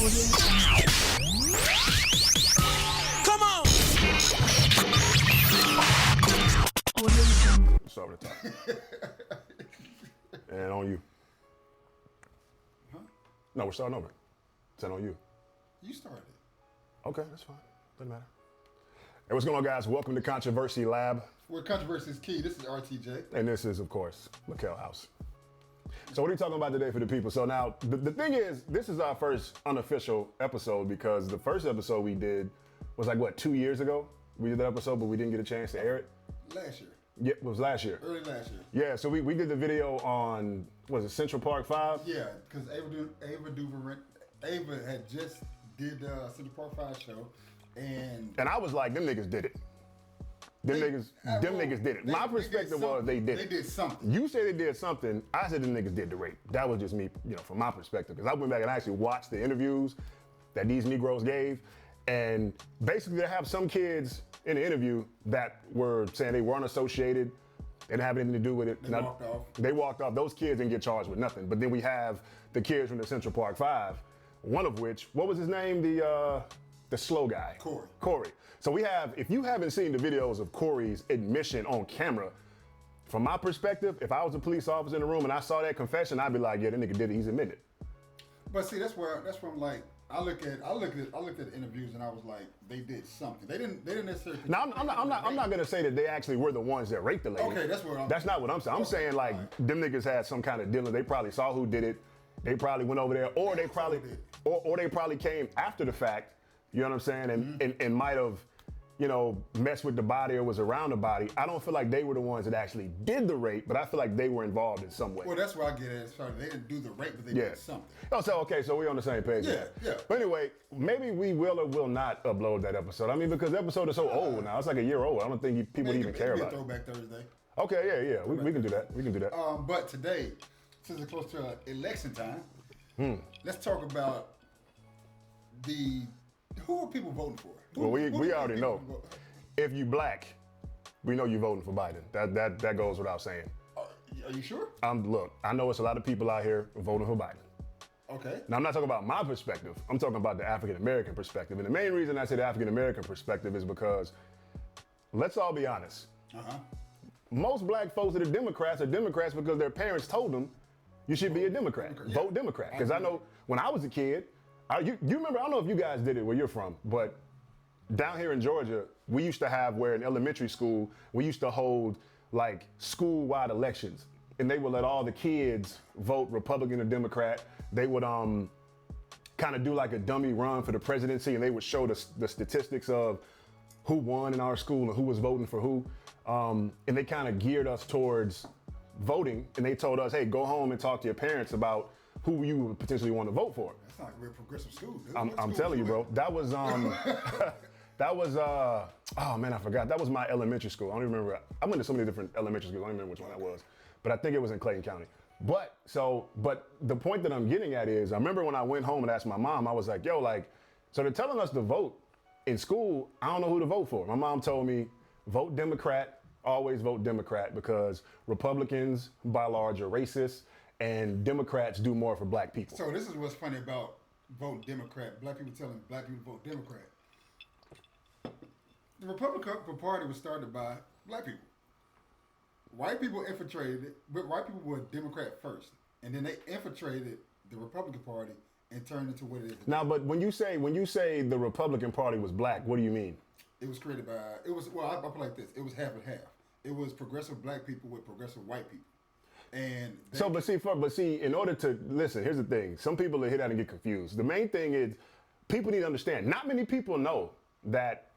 Come on! Let's start with the top. And on you. Huh? No, we're starting over. Is that on you? You started. Okay, that's fine. Doesn't matter. Hey, what's going on, guys? Welcome to Controversy Lab. Where controversy is key. This is RTJ. And this is, of course, Mikkel House. So what are we talking about today for the people? So now, the thing is, this is our first unofficial episode because the first episode we did was like, what, 2 years ago? We did that episode, but we didn't get a chance to air it? Last year. Yeah, it was last year. Early last year. Yeah, so we did the video on, was it Central Park 5? Yeah, because Ava had just did Central Park 5 show, and I was like, them niggas did it. Them niggas did it. My perspective was they did it. They did something. You said they did something. I said the niggas did the rape. That was just me, from my perspective. Because I went back and actually watched the interviews that these Negroes gave. And basically they have some kids in the interview that were saying they weren't associated. They didn't have anything to do with it. They walked off. They walked off. Those kids didn't get charged with nothing. But then we have the kids from the Central Park 5, one of which, what was his name? The slow guy. Corey. So we have, if you haven't seen the videos of Corey's admission on camera, from my perspective, if I was a police officer in the room and I saw that confession, I'd be like, yeah, that nigga did it, he's admitted. But see, that's where I'm like, I looked at the interviews and I was like, they did something. They didn't necessarily. Now I'm not gonna say that they actually were the ones that raped the lady. Okay, that's what That's not what I'm saying. I'm saying like them niggas had some kind of dealing. They probably saw who did it. They probably went over there, or they probably came after the fact. You know what I'm saying? And might have, messed with the body or was around the body. I don't feel like they were the ones that actually did the rape, but I feel like they were involved in some way. Well, that's where I get it. They didn't do the rape, but they did something. Oh, so okay, so we're on the same page. Yeah. But anyway, maybe we will or will not upload that episode. I mean, because the episode is so old now. It's like a year old. I don't think people even care about it. Throwback Thursday. Okay, yeah. We can do that. We can do that. But today, since it's close to election time, let's talk about who are people voting for? Well, we already know. If you black, we know you're voting for Biden. That goes without saying. Are you sure? Look, I know it's a lot of people out here voting for Biden. Okay. Now, I'm not talking about my perspective. I'm talking about the African-American perspective. And the main reason I say the African-American perspective is because, let's all be honest. Most black folks that are Democrats because their parents told them you should be a Democrat. Vote Democrat. Because I know when I was a kid, you remember, I don't know if you guys did it where you're from, but down here in Georgia, we used to have where in elementary school, we used to hold like school-wide elections. And they would let all the kids vote Republican or Democrat. They would kind of do like a dummy run for the presidency, and they would show the statistics of who won in our school and who was voting for who. And they kind of geared us towards voting, and they told us, hey, go home and talk to your parents about who you would potentially want to vote for. That's not a real progressive school, dude. I'm telling you, bro. That was oh man, I forgot. That was my elementary school. I don't even remember. I went to so many different elementary schools. I don't remember which one that was. But I think it was in Clayton County. But the point that I'm getting at is, I remember when I went home and asked my mom, I was like, yo, so they're telling us to vote in school. I don't know who to vote for. My mom told me, vote Democrat, always vote Democrat, because Republicans by large are racist and Democrats do more for black people. So this is what's funny about voting Democrat. Black people telling black people to vote Democrat. The Republican Party was started by black people. White people infiltrated it, but white people were Democrat first. And then they infiltrated the Republican Party and turned into what it is today. Now, but when you say the Republican Party was black, what do you mean? It was created by, I'll put it like this. It was half and half. It was progressive black people with progressive white people. And but see, in order to listen, here's the thing. Some people hear that and get confused. The main thing is people need to understand. Not many people know that,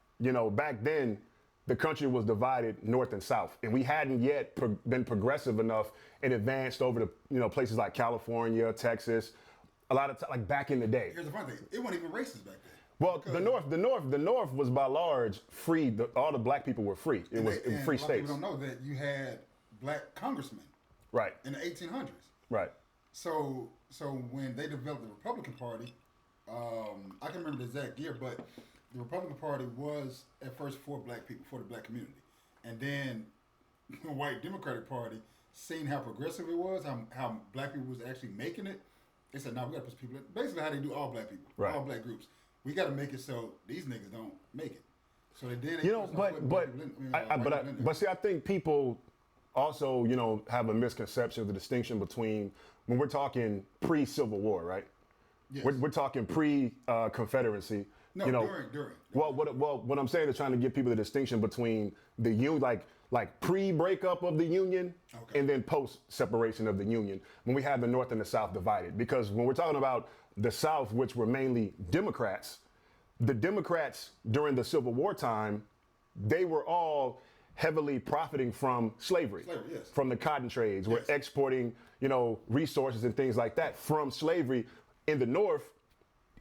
back then the country was divided north and south, and we hadn't yet been progressive enough and advanced over to places like California, Texas. A lot of like back in the day. Here's the funny thing: it wasn't even racist back then. Well, the North was by large free. All the black people were free. It was free states. People don't know that you had black congressmen. Right. In the 1800s. Right. So when they developed the Republican Party, I can remember the exact year, but the Republican Party was at first for black people, for the black community. And then the white Democratic Party, seeing how progressive it was, how black people was actually making it, They said, no, we got to put people in. Basically how they do all black people, right. all black groups. We got to make it so these niggas don't make it. So they did. You know, but see, I think people also, you know, have a misconception of the distinction between when we're talking pre-Civil War, right? Yes. We're talking pre-Confederacy. No, you know, during. Well, what I'm saying is trying to give people the distinction between the union, like pre-breakup of the Union, and then post-separation of the Union, when we have the North and the South divided. Because when we're talking about the South, which were mainly Democrats, the Democrats during the Civil War time, they were all heavily profiting from slavery, yes. From the cotton trades. Yes. We're exporting, you know, resources and things like that from slavery. In the North,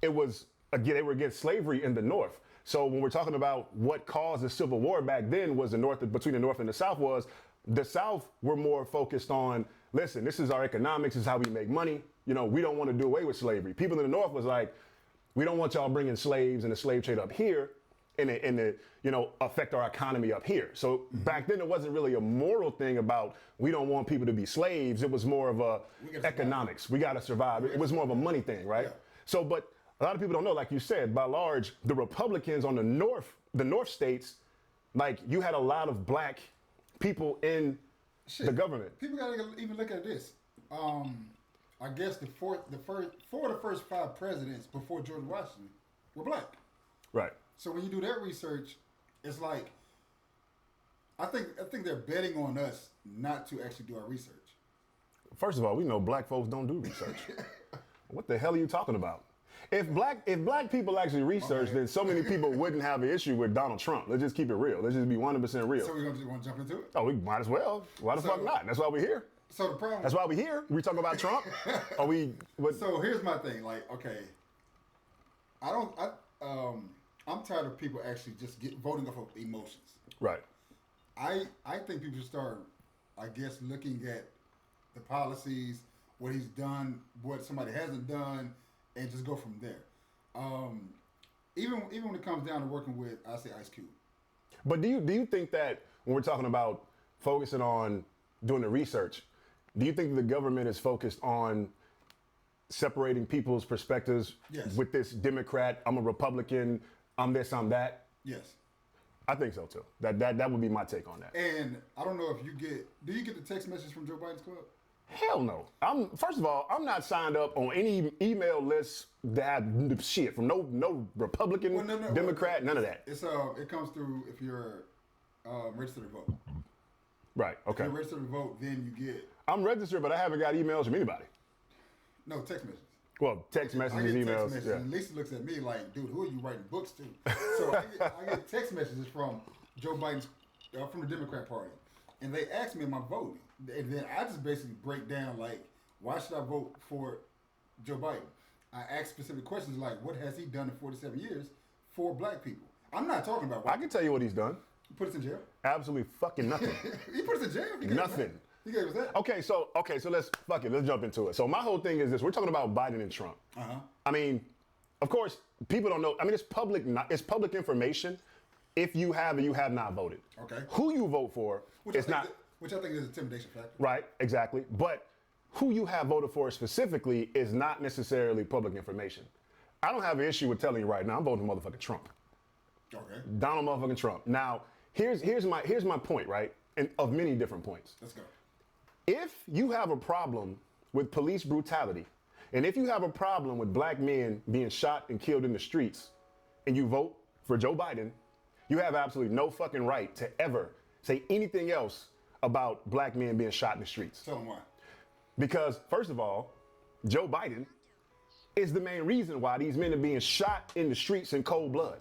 it was, again, they were against slavery in the North. So when we're talking about what caused the Civil War back then was between the North and the South was the South were more focused on, listen, this is our economics, this is how we make money. You know, we don't want to do away with slavery. People in the North was like, we don't want y'all bringing slaves and the slave trade up here and you know, affect our economy up here. So back then it wasn't really a moral thing about we don't want people to be slaves. It was more of a economics. We got to survive. It was more of a money thing, right? Yeah. So, but a lot of people don't know, like you said, by large, the Republicans on the North states, like you had a lot of black people in the government. People got to even look at this. I guess four of the first 5 presidents before George Washington were black. Right. So when you do that research, it's like, I think they're betting on us not to actually do our research. First of all, we know black folks don't do research. What the hell are you talking about? If black people actually research, then so many people wouldn't have an issue with Donald Trump. Let's just keep it real. Let's just be 100% real. So we want to jump into it? Oh, we might as well. Why the fuck not? That's why we're here. So the problem. That's why we're here. We talking about Trump. So here's my thing. Like, okay, I'm tired of people actually just voting off of emotions. Right. I think people should start, I guess, looking at the policies, what he's done, what somebody hasn't done, and just go from there. Even when it comes down to working with, I say Ice Cube. But do you think that when we're talking about focusing on doing the research, do you think the government is focused on separating people's perspectives with this Democrat, I'm a Republican, I'm this, I'm that? Yes. I think so too. That would be my take on that. And I don't know if do you get the text message from Joe Biden's club? Hell no. First of all, I'm not signed up on any email lists that have shit from no Republican, Democrat, none of that. It comes through if you're registered to vote. Right. Okay. If you're registered to vote, then you get. I'm registered, but I haven't got emails from anybody. No, text messages. Well, text messages, emails. Text messages, and Lisa looks at me like, dude, who are you writing books to? So I get text messages from Joe Biden's, from the Democrat Party. And they ask me, am I voting? And then I just basically break down, like, why should I vote for Joe Biden? I ask specific questions like, what has he done in 47 years for black people? I'm not talking about I can tell you what he's done. He put us in jail? Absolutely fucking nothing. He put us in jail? Nothing. He gave us that. Okay, so let's jump into it. So my whole thing is this: we're talking about Biden and Trump. I mean, of course, people don't know. I mean, it's public information. If you have or you have not voted, okay, who you vote for is not. Which I think is an intimidation factor. Right, exactly. But who you have voted for specifically is not necessarily public information. I don't have an issue with telling you right now, I'm voting for motherfucking Trump. Okay. Donald motherfucking Trump. Now, here's my point, right? And of many different points. Let's go. If you have a problem with police brutality, and if you have a problem with black men being shot and killed in the streets, and you vote for Joe Biden, you have absolutely no fucking right to ever say anything else about black men being shot in the streets. Tell them why. Because, first of all, Joe Biden is the main reason why these men are being shot in the streets in cold blood.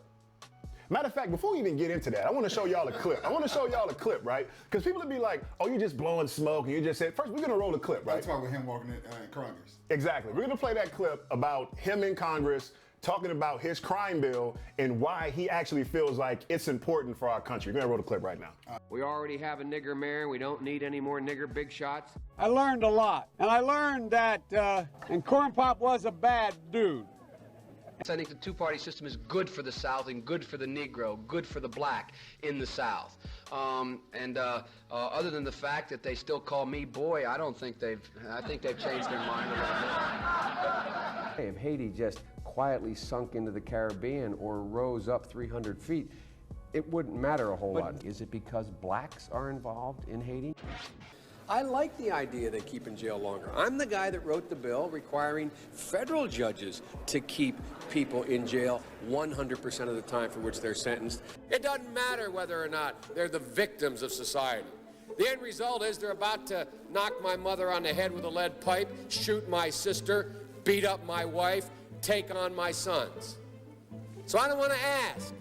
Matter of fact, before we even get into that, I want to show y'all a clip. Right? Because people would be like, oh, you're just blowing smoke, and you just said, first, we're going to roll a clip, right? Let's talk with him walking in Congress. Exactly. We're going to play that clip about him in Congress talking about his crime bill and why he actually feels like it's important for our country. We're going to roll the clip right now. We already have a nigger mayor. We don't need any more nigger big shots. I learned a lot. And I learned that, and Corn Pop was a bad dude. I think the two-party system is good for the South and good for the Negro, good for the black in the South. Other than the fact that they still call me boy, I think they've changed their mind a little bit. If Haiti just quietly sunk into the Caribbean or rose up 300 feet, it wouldn't matter a whole lot. Is it because blacks are involved in Haiti? I like the idea they keep in jail longer. I'm the guy that wrote the bill requiring federal judges to keep people in jail 100% of the time for which they're sentenced. It doesn't matter whether or not they're the victims of society. The end result is they're about to knock my mother on the head with a lead pipe, shoot my sister, beat up my wife, take on my sons. So I don't want to ask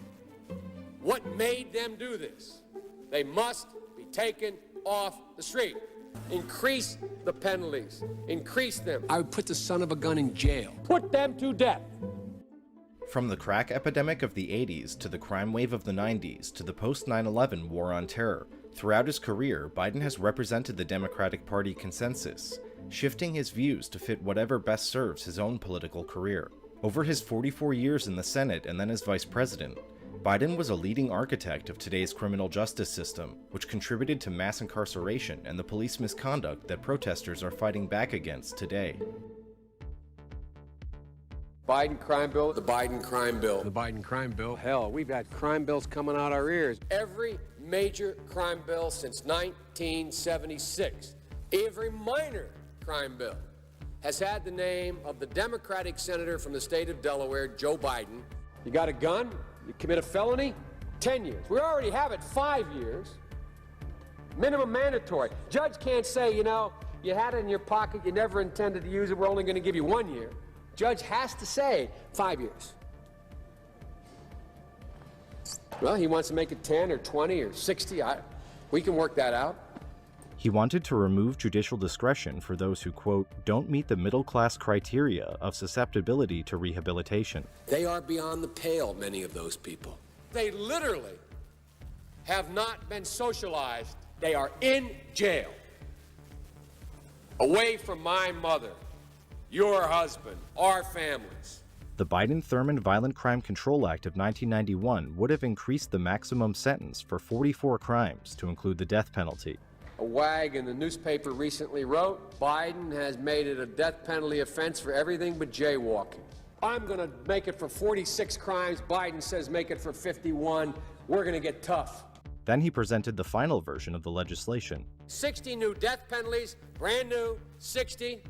what made them do this. They must be taken off the street. Increase the penalties. Increase them. I would put the son of a gun in jail. Put them to death. From the crack epidemic of the 80s to the crime wave of the 90s to the post-9/11 war on terror, throughout his career, Biden has represented the Democratic Party consensus, shifting his views to fit whatever best serves his own political career. Over his 44 years in the Senate and then as vice president, Biden was a leading architect of today's criminal justice system, which contributed to mass incarceration and the police misconduct that protesters are fighting back against today. Biden crime bill, the Biden crime bill. The Biden crime bill. Hell, we've had crime bills coming out our ears. Every major crime bill since 1976, every minor crime bill has had the name of the Democratic senator from the state of Delaware, Joe Biden. You got a gun? You commit a felony, 10 years. We already have it 5 years. Minimum mandatory. Judge can't say, you know, you had it in your pocket, you never intended to use it, we're only going to give you 1 year. Judge has to say 5 years. Well, he wants to make it 10 or 20 or 60. We can work that out. He wanted to remove judicial discretion for those who, quote, don't meet the middle-class criteria of susceptibility to rehabilitation. They are beyond the pale, many of those people. They literally have not been socialized. They are in jail, away from my mother, your husband, our families. The Biden-Thurmond Violent Crime Control Act of 1991 would have increased the maximum sentence for 44 crimes to include the death penalty. A wag in the newspaper recently wrote, Biden has made it a death penalty offense for everything but jaywalking. I'm going to make it for 46 crimes. Biden says make it for 51. We're going to get tough. Then he presented the final version of the legislation. 60 new death penalties, brand new, 60.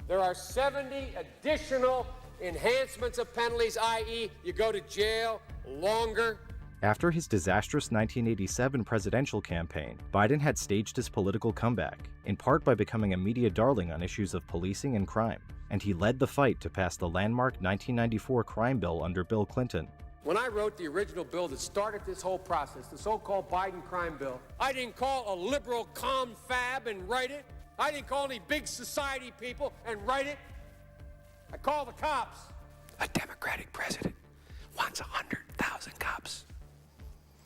There are 70 additional enhancements of penalties, i.e. you go to jail longer. After his disastrous 1987 presidential campaign, Biden had staged his political comeback, in part by becoming a media darling on issues of policing and crime, and he led the fight to pass the landmark 1994 crime bill under Bill Clinton. When I wrote the original bill that started this whole process, the so-called Biden crime bill, I didn't call a liberal confab and write it. I didn't call any big society people and write it. I called the cops. A Democratic president wants 100,000 cops.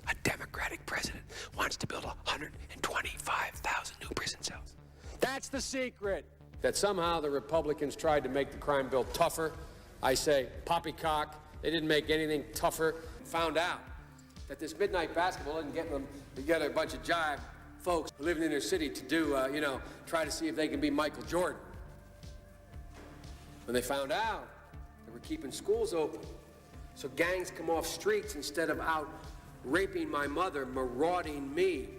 A Democratic president wants to build 125,000 new prison cells. That's the secret. That somehow the Republicans tried to make the crime bill tougher. I say poppycock. They didn't make anything tougher. Found out that this midnight basketball isn't getting them together a bunch of jive folks who live in the inner city to do, try to see if they can be Michael Jordan. When they found out, they were keeping schools open. So gangs come off streets instead of out raping my mother, marauding me,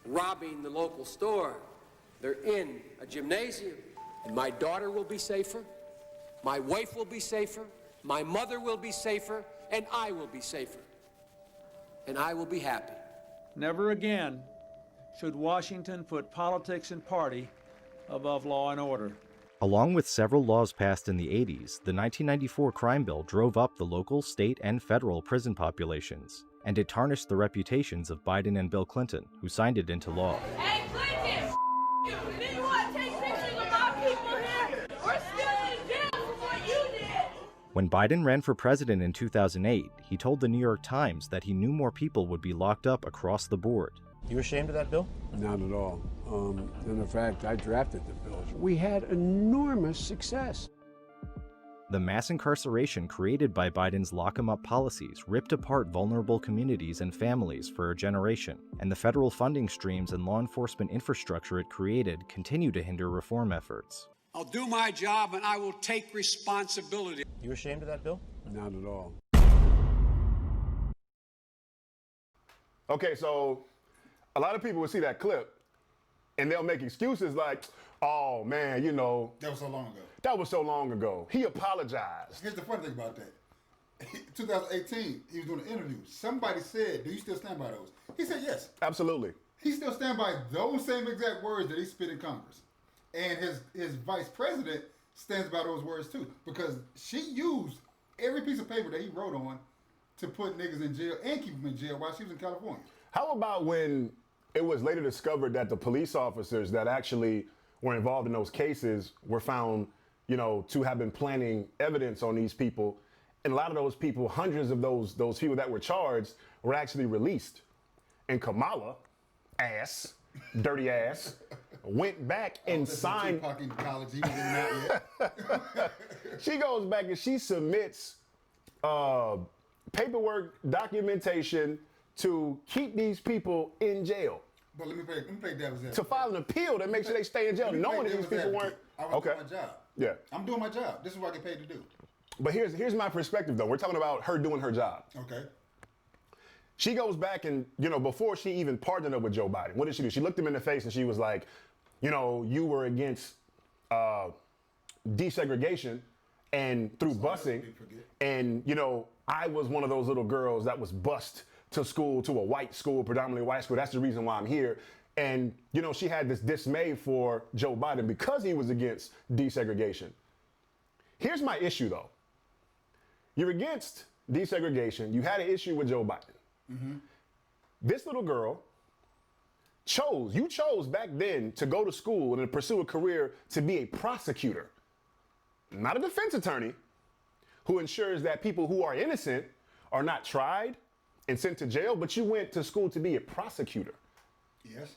robbing the local store. They're in a gymnasium, and my daughter will be safer, my wife will be safer, my mother will be safer, and I will be safer. And I will be happy. Never again should Washington put politics and party above law and order. Along with several laws passed in the 80s, the 1994 crime bill drove up the local, state, and federal prison populations, and it tarnished the reputations of Biden and Bill Clinton, who signed it into law. Hey, Clinton, you didn't want to take pictures of our people here. We're still in jail for what you did. When Biden ran for president in 2008, he told the New York Times that he knew more people would be locked up across the board. You ashamed of that bill? Not at all. And in fact, I drafted the bill. We had enormous success. The mass incarceration created by Biden's lock-em-up policies ripped apart vulnerable communities and families for a generation, and the federal funding streams and law enforcement infrastructure it created continue to hinder reform efforts. I'll do my job and I will take responsibility. You ashamed of that bill? Not at all. Okay, so a lot of people will see that clip and they'll make excuses like, oh man, you know. That was so long ago. That was so long ago. He apologized. Here's the funny thing about that. 2018, he was doing an interview. Somebody said, do you still stand by those? He said yes. Absolutely. He still stand by those same exact words that he spit in Congress. And his vice president stands by those words too. Because she used every piece of paper that he wrote on to put niggas in jail and keep them in jail while she was in California. How about when it was later discovered that the police officers that actually were involved in those cases were found, you know, to have been planting evidence on these people, and a lot of those people, hundreds of those people that were charged, were actually released. And Kamala, ass, dirty ass, went back and signed. Tupac in college, he wasn't out yet. She goes back and she submits paperwork, documentation to keep these people in jail. But let me play devil's advocate. To file an appeal to make sure they stay in jail, knowing that these people weren't. I was doing my job. Yeah. I'm doing my job. This is what I get paid to do. But here's my perspective though. We're talking about her doing her job. Okay. She goes back and, you know, before she even partnered up with Joe Biden, what did she do? She looked him in the face and she was like, you know, you were against desegregation and through busing. And, you know, I was one of those little girls that was bused to school, to a white school, predominantly white school. That's the reason why I'm here. And, you know, she had this dismay for Joe Biden because he was against desegregation. Here's my issue, though. You're against desegregation. You had an issue with Joe Biden. Mm-hmm. This little girl you chose back then to go to school and to pursue a career to be a prosecutor, not a defense attorney, who ensures that people who are innocent are not tried and sent to jail, but you went to school to be a prosecutor. Yes.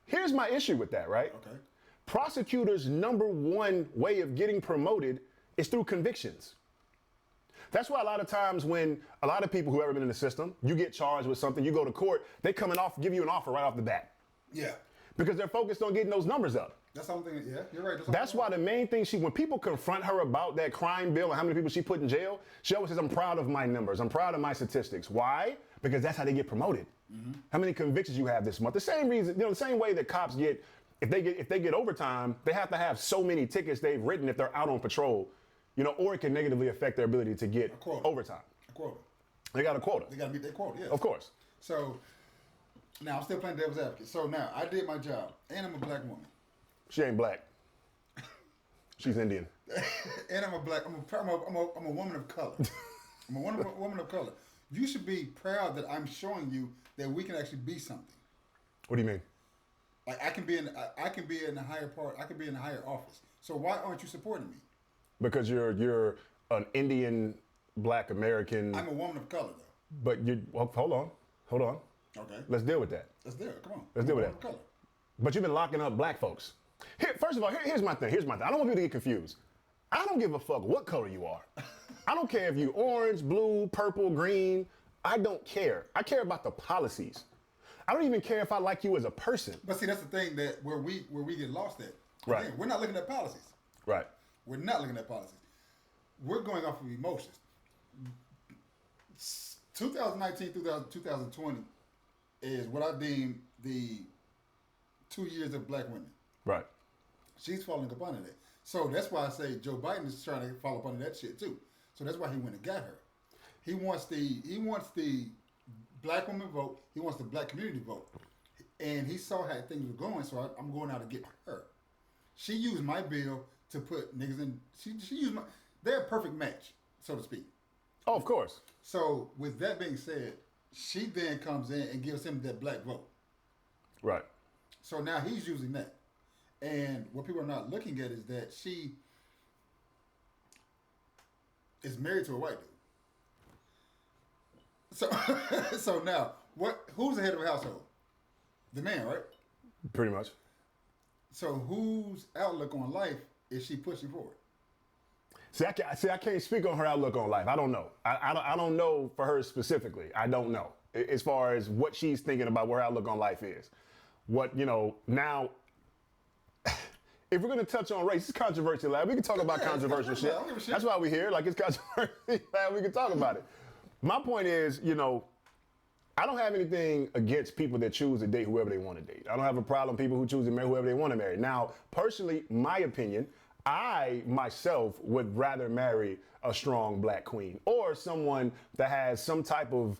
Here's my issue with that, right? Okay. Prosecutors' number one way of getting promoted is through convictions. That's why a lot of times when a lot of people who ever been in the system, you get charged with something, you go to court, they give you an offer right off the bat. Yeah. Because they're focused on getting those numbers up. That's something, yeah, you're right. That's why the main thing when people confront her about that crime bill and how many people she put in jail, she always says, I'm proud of my numbers. I'm proud of my statistics. Why? Because that's how they get promoted. Mm-hmm. How many convictions you have this month. The same reason, you know, the same way that cops get, if they get overtime, they have to have so many tickets they've written if they're out on patrol, you know, or it can negatively affect their ability to get overtime. A quota. They got a quota. They got to meet their quota, yes. Of course. So, now I'm still playing devil's advocate. So now, I did my job, and I'm a black woman. She ain't black. She's Indian. And I'm a woman of color. I'm a woman of color. You should be proud that I'm showing you that we can actually be something. What do you mean? Like I can be in the higher part. I can be in a higher office. So why aren't you supporting me? Because you're an Indian black American. I'm a woman of color though. But hold on. Okay. Let's deal with that. Let's deal. Come on. Let's deal with that. Color. But you've been locking up black folks. First of all, here's my thing. I don't want you to get confused. I don't give a fuck what color you are. I don't care if you orange, blue, purple, green. I don't care. I care about the policies. I don't even care if I like you as a person. But see, that's the thing that where we get lost at. Right. Again, we're not looking at policies. Right. We're not looking at policies. We're going off of emotions. 2019 through 2020 is what I deem the 2 years of black women. Right. She's falling up under that. So that's why I say Joe Biden is trying to fall up under that shit too. So that's why he went and got her. He wants the black woman vote. He wants the black community vote. And he saw how things were going, so I'm going out to get her. She used my bill to put niggas in. She used my. They're a perfect match, so to speak. Oh, of course. So with that being said, she then comes in and gives him that black vote. Right. So now he's using that. And what people are not looking at is that she is married to a white dude. So now, who's the head of the household? The man, right? Pretty much. So whose outlook on life is she pushing forward? See, I can't speak on her outlook on life. I don't know. I don't know for her specifically. I don't know as far as what she's thinking about what her outlook on life is. What, now, if we're going to touch on race, it's controversial, lad. We can talk about controversial shit. That's why we're here. Like, it's controversial, lad. We can talk about it. My point is, I don't have anything against people that choose to date whoever they want to date. I don't have a problem with people who choose to marry whoever they want to marry. Now, personally, my opinion, I myself would rather marry a strong black queen or someone that has some type of,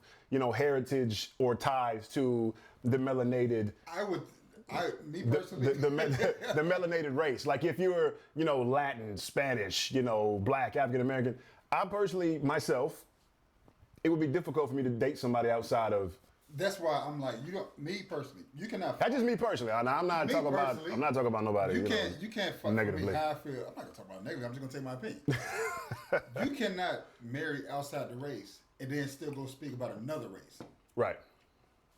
heritage or ties to the melanated. Me personally, the melanated race. Like if you're, Latin, Spanish, black, African American. I personally, myself, it would be difficult for me to date somebody outside of. That's why I'm like, me personally, you cannot. That's just me personally. I'm not talking about nobody. You can't fuck negatively. Me how I feel. I'm not gonna talk about negatively. I'm just gonna take my opinion. You cannot marry outside the race and then still go speak about another race. Right.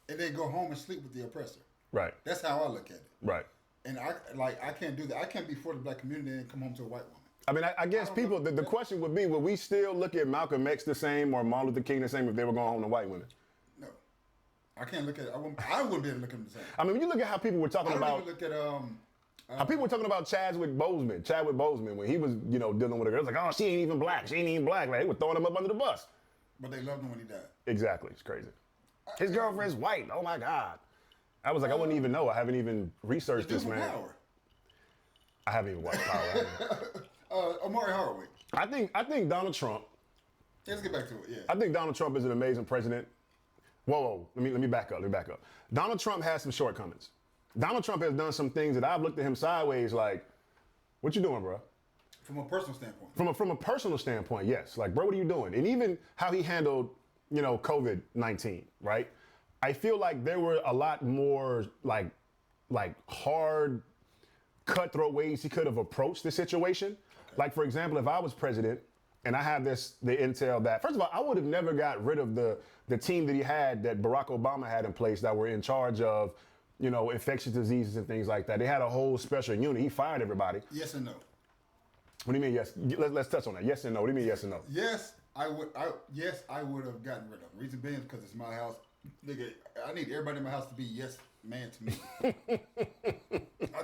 And then go home and sleep with the oppressor. Right. That's how I look at it. Right. And I can't do that. I can't be for the black community and come home to a white woman. I mean, I guess people. The question would be: would we still look at Malcolm X the same or Martin Luther King the same if they were going home to white women? No, I can't look at it. I wouldn't be able to look at them the same. I mean, when you look at how people were talking about. Even look at how people were talking about Chadwick Boseman when he was, dealing with a girl. It's like, oh, she ain't even black. She ain't even black. Like, they were throwing him up under the bus. But they loved him when he died. Exactly. It's crazy. His girlfriend's white. Oh my God. I was like, I wouldn't even know. I haven't even researched this man. Power. I haven't even watched Power. Omari Hardwick. I think Donald Trump. Let's get back to it. Yeah. I think Donald Trump is an amazing president. Whoa. Let me back up. Donald Trump has some shortcomings. Donald Trump has done some things that I've looked at him sideways like, what you doing, bro? From a personal standpoint. From a personal standpoint, yes. Like, bro, what are you doing? And even how he handled, COVID-19, right? I feel like there were a lot more like hard, cutthroat ways he could have approached the situation. Okay. Like, for example, if I was president and I have the intel that, first of all, I would have never got rid of the team that he had, that Barack Obama had in place, that were in charge of, infectious diseases and things like that. They had a whole special unit. He fired everybody. Yes and no. What do you mean, yes? Let's touch on that. Yes and no. What do you mean, yes and no? Yes, I would have gotten rid of him. Reason being, because it's my house. Nigga, I need everybody in my house to be yes man to me. I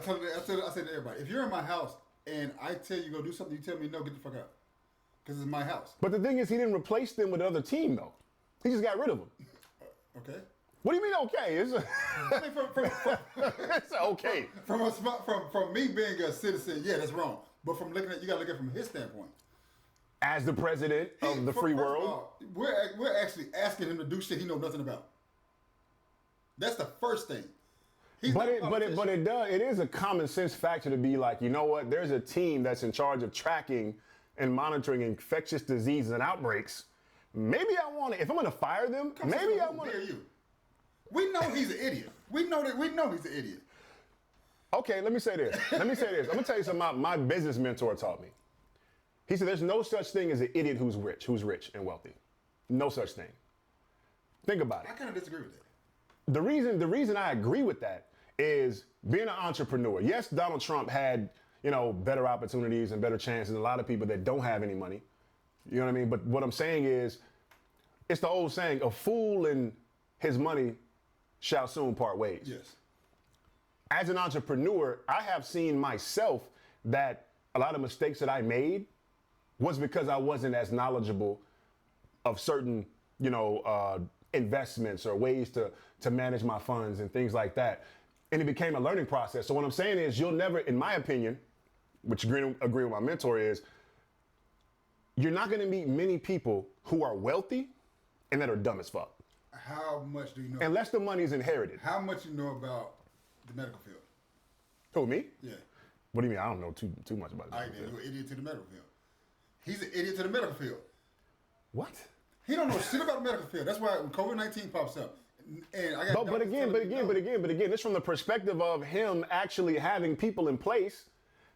said to everybody, if you're in my house and I tell you go do something, you tell me no, get the fuck out. Because it's my house. But the thing is, he didn't replace them with another team, though. He just got rid of them. Okay. What do you mean okay? It's okay. From me being a citizen, yeah, that's wrong. But from looking at, you got to look at it from his standpoint. As the president of the free world, we're actually asking him to do shit he knows nothing about. That's the first thing. But it is a common sense factor to be like, you know what? There's a team that's in charge of tracking and monitoring infectious diseases and outbreaks. Maybe I want to. If I'm going to fire them, maybe I want to. You. We know he's an idiot. We know he's an idiot. Okay, let me say this. I'm going to tell you something my business mentor taught me. He said there's no such thing as an idiot who's rich and wealthy. No such thing. Think about it. I kind of disagree with that. The reason I agree with that is being an entrepreneur. Yes, Donald Trump had, better opportunities and better chances than a lot of people that don't have any money. You know what I mean? But what I'm saying is, it's the old saying, a fool and his money shall soon part ways. Yes. As an entrepreneur, I have seen myself that a lot of mistakes that I made was because I wasn't as knowledgeable of certain, investments or ways to manage my funds and things like that. And it became a learning process. So what I'm saying is you'll never, in my opinion, which agree with my mentor is, you're not going to meet many people who are wealthy and that are dumb as fuck. How much do you know? Unless the money is inherited. How much you know about the medical field? Who, me? Yeah. What do you mean? I don't know too much about it. All right, then you're an idiot to the medical field. He's an idiot to the medical field. What? He don't know shit about the medical field. That's why when COVID-19 pops up, and I got. But again, it's from the perspective of him actually having people in place.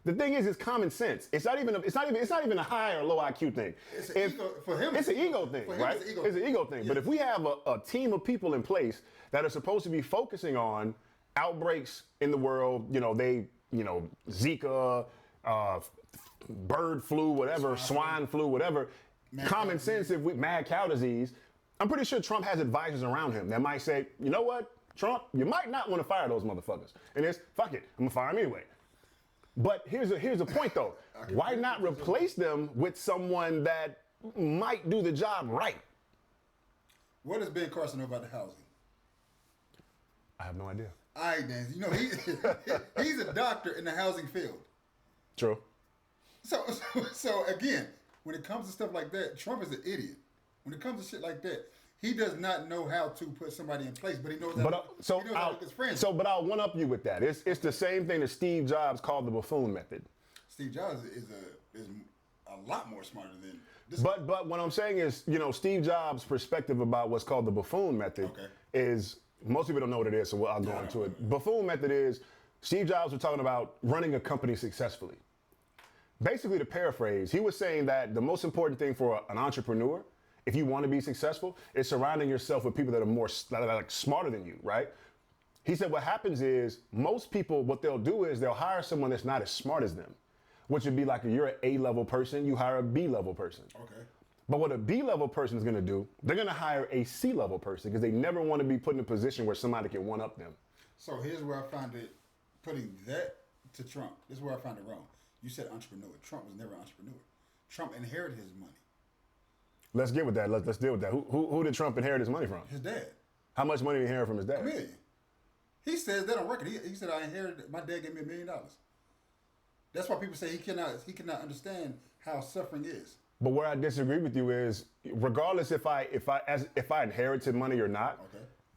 The thing is, it's common sense. It's not even a high or low IQ thing. It's an ego for him. It's an ego thing, right? It's an ego thing. Yes. But if we have a team of people in place that are supposed to be focusing on outbreaks in the world, Zika, bird flu, whatever, swine flu, whatever. Common sense, if we mad cow disease, I'm pretty sure Trump has advisors around him that might say, you know what, Trump, you might not want to fire those motherfuckers. And it's, fuck it, I'm gonna fire them anyway. But here's the point though. Why not replace them with someone that might do the job right? What does Ben Carson know about the housing? I have no idea. All right, Dan. You know, he's a doctor in the housing field. True. So again, when it comes to stuff like that, Trump is an idiot. When it comes to shit like that, he does not know how to put somebody in place, but he knows how to make his friends. But I'll one-up you with that. It's the same thing that Steve Jobs called the buffoon method. Steve Jobs is a lot more smarter than this. But what I'm saying is, you know, Steve Jobs' perspective about what's called the buffoon method is, most people don't know what it is, so I'll go into it. Buffoon method is, Steve Jobs was talking about running a company successfully. Basically, to paraphrase, he was saying that the most important thing for an entrepreneur, if you want to be successful, is surrounding yourself with people that are like smarter than you, right? He said what happens is most people, what they'll do is they'll hire someone that's not as smart as them, which would be like if you're an A-level person, you hire a B-level person. Okay. But what a B-level person is going to do, they're going to hire a C-level person because they never want to be put in a position where somebody can one-up them. So here's where I find it, putting that to Trump, this is where I find it wrong. You said entrepreneur. Trump was never an entrepreneur. Trump inherited his money. Let's get with that. Let's deal with that. Who did Trump inherit his money from? His dad. How much money did he inherit from his dad? $1 million. He says that on record. He said, I inherited, my dad gave me $1 million. That's why people say he cannot understand how suffering is. But where I disagree with you is, regardless if I inherited money or not,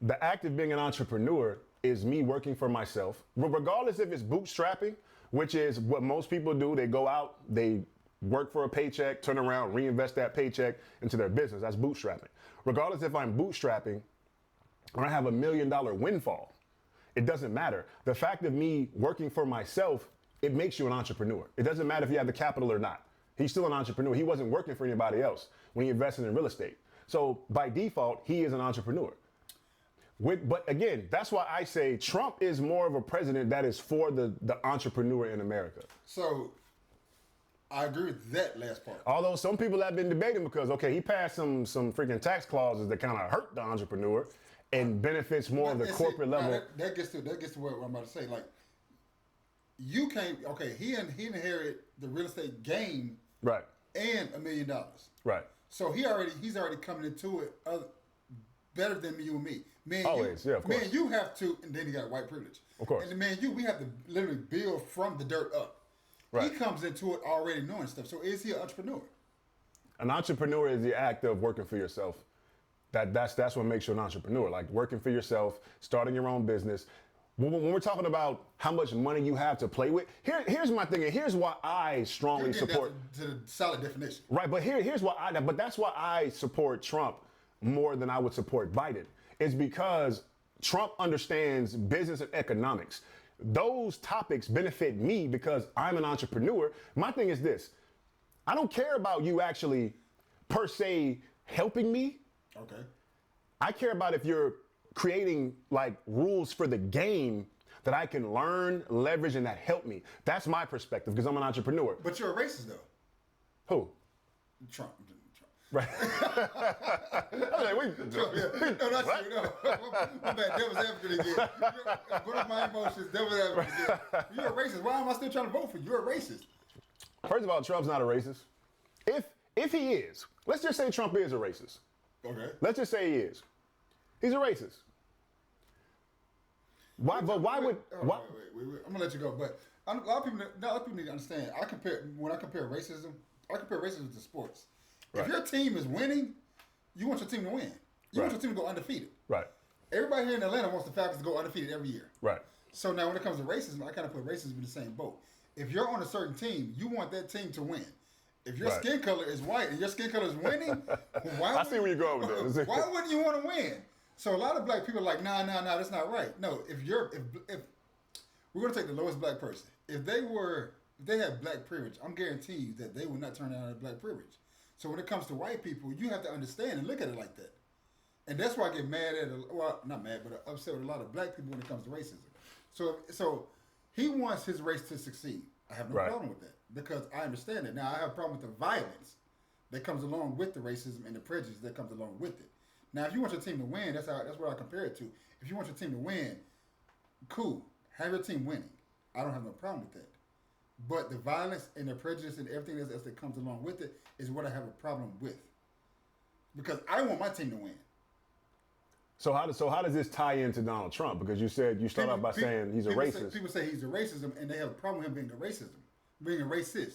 the act of being an entrepreneur is me working for myself. Regardless if it's bootstrapping, which is what most people do. They go out, they work for a paycheck, turn around, reinvest that paycheck into their business. That's bootstrapping. Regardless if I'm bootstrapping or I have $1 million windfall, it doesn't matter. The fact of me working for myself, it makes you an entrepreneur. It doesn't matter if you have the capital or not. He's still an entrepreneur. He wasn't working for anybody else when he invested in real estate. So by default, he is an entrepreneur. But again, that's why I say Trump is more of a president that is for the entrepreneur in America. So I agree with that last part. Although some people have been debating because, he passed some freaking tax clauses that kind of hurt the entrepreneur and benefits more of the corporate level. That gets to what I'm about to say. Like, you can't, he inherited the real estate game. Right. And $1 million. Right. So he's already coming into it better than you and me. Always, yeah, of course. Man, you have to, and then you got white privilege. Of course. And we have to literally build from the dirt up. Right. He comes into it already knowing stuff. So is he an entrepreneur? An entrepreneur is the act of working for yourself. That's what makes you an entrepreneur. Like working for yourself, starting your own business. When we're talking about how much money you have to play with, here's my thing, and here's why I strongly support. To the solid definition. Right, but here's why that's why I support Trump more than I would support Biden. It's because Trump understands business and economics. Those topics benefit me because I'm an entrepreneur. My thing is this: I don't care about you actually per se helping me. Okay. I care about if you're creating like rules for the game that I can learn, leverage, and that help me. That's my perspective because I'm an entrepreneur. But you're a racist though. Who? Trump. Right. No, not you. No. My bad. Devil's advocate again. Put up my emotions. Devil's advocate again. You're a racist. Why am I still trying to vote for you? You're a racist. First of all, Trump's not a racist. If he is, let's just say Trump is a racist. Okay. Let's just say he is. He's a racist. Why? But why would? Wait. I'm gonna let you go. But a lot of people need to understand. When I compare racism to sports. Right. If your team is winning, you want your team to win. You want your team to go undefeated. Right. Everybody here in Atlanta wants the Falcons to go undefeated every year. Right. So now when it comes to racism, I kind of put racism in the same boat. If you're on a certain team, you want that team to win. If your skin color is white and your skin color is winning, I see where you're going with this. Why wouldn't you want to win? So a lot of black people are like, nah, that's not right. No, if we're gonna take the lowest black person, if they had black privilege, I'm guaranteeing you that they will not turn down black privilege. So when it comes to white people, you have to understand and look at it like that. And that's why I get mad at, not mad, but upset with a lot of black people when it comes to racism. So he wants his race to succeed. I have no problem with that. because I understand it. Now, I have a problem with the violence that comes along with the racism and the prejudice that comes along with it. Now, if you want your team to win, that's what I compare it to. If you want your team to win, cool, have your team winning. I don't have no problem with that. But the violence and the prejudice and everything else that comes along with it is what I have a problem with. Because I want my team to win. So how does this tie into Donald Trump? Because you said you start off by saying he's a racist. People say he's a racism, and they have a problem with him being a racist.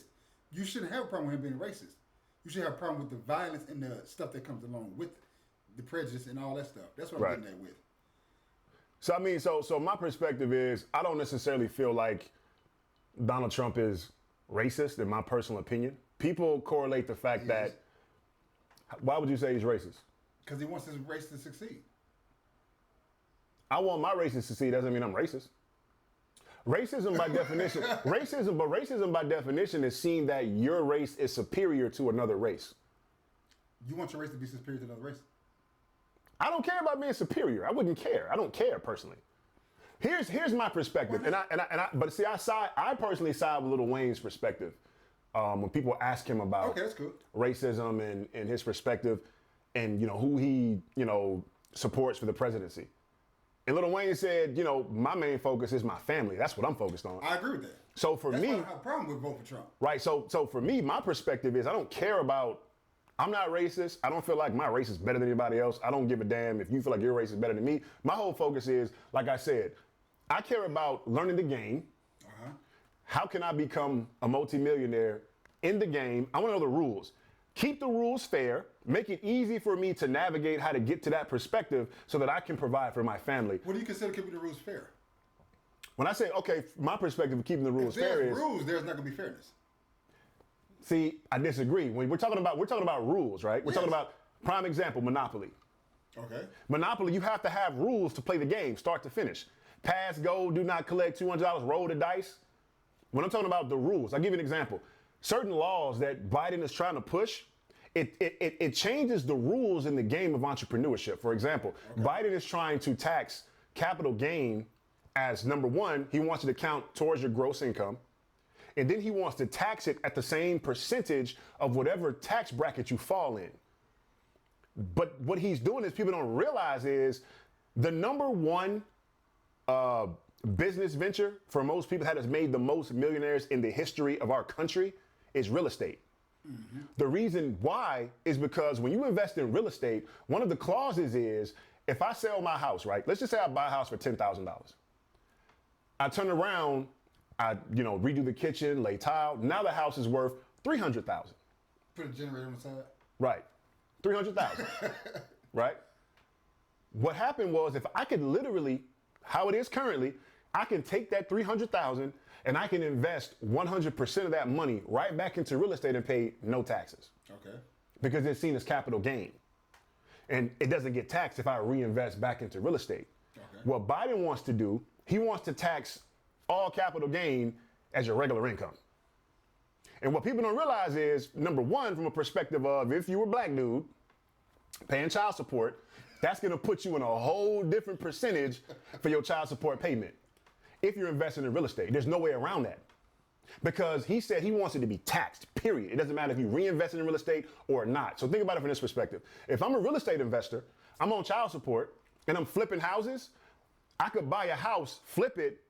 You shouldn't have a problem with him being a racist. You should have a problem with the violence and the stuff that comes along with the prejudice and all that stuff. That's what I'm getting at with. So I mean, so my perspective is I don't necessarily feel like Donald Trump is racist, in my personal opinion. People correlate the fact that. Why would you say he's racist? Because he wants his race to succeed. I want my race to succeed. Doesn't mean I'm racist. Racism by definition, racism by definition is seeing that your race is superior to another race. You want your race to be superior to another race? I don't care about being superior. I wouldn't care. I don't care personally. Here's my perspective, but see, I personally side with Lil Wayne's perspective. When people ask him about that's cool. racism and his perspective, and who he supports for the presidency, and Lil Wayne said, my main focus is my family. That's what I'm focused on. I agree with that. So for That's me, why I don't have a problem with voting for Trump. Right. So for me, my perspective is I don't care about. I'm not racist. I don't feel like my race is better than anybody else. I don't give a damn if you feel like your race is better than me. My whole focus is, like I said, I care about learning the game. How can I become a multimillionaire in the game? I want to know the rules. Keep the rules fair. Make it easy for me to navigate how to get to that perspective so that I can provide for my family. What do you consider keeping the rules fair? When I say, okay, my perspective of keeping the rules fair is... rules, there's not going to be fairness. See, I disagree. When we're talking about rules, right? We're talking about, prime example, Monopoly. Okay. Monopoly, you have to have rules to play the game, start to finish. Pass, go, do not collect $200, roll the dice. When I'm talking about the rules, I'll give you an example. Certain laws that Biden is trying to push, it changes the rules in the game of entrepreneurship. For example, Biden is trying to tax capital gain as number one. He wants it to count towards your gross income. And then he wants to tax it at the same percentage of whatever tax bracket you fall in. But what he's doing is people don't realize is the number one business venture for most people that has made the most millionaires in the history of our country is real estate. Mm-hmm. The reason why is because when you invest in real estate, one of the clauses is if I sell my house, right? Let's just say I buy a house for $10,000. I turn around, I redo the kitchen, lay tile. Now the house is worth $300,000. Put a generator on the side. Right, $300,000. Right. What happened was if I could literally, how it is currently, I can take that $300,000 and I can invest 100% of that money right back into real estate and pay no taxes. Okay. Because it's seen as capital gain. And it doesn't get taxed if I reinvest back into real estate. Okay. What Biden wants to do, he wants to tax all capital gain as your regular income. And what people don't realize is, number one, from a perspective of if you were a black dude paying child support, that's going to put you in a whole different percentage for your child support payment. If you're investing in real estate, there's no way around that. Because he said he wants it to be taxed, period. It doesn't matter if you reinvest in real estate or not. So think about it from this perspective. If I'm a real estate investor, I'm on child support, and I'm flipping houses, I could buy a house, flip it.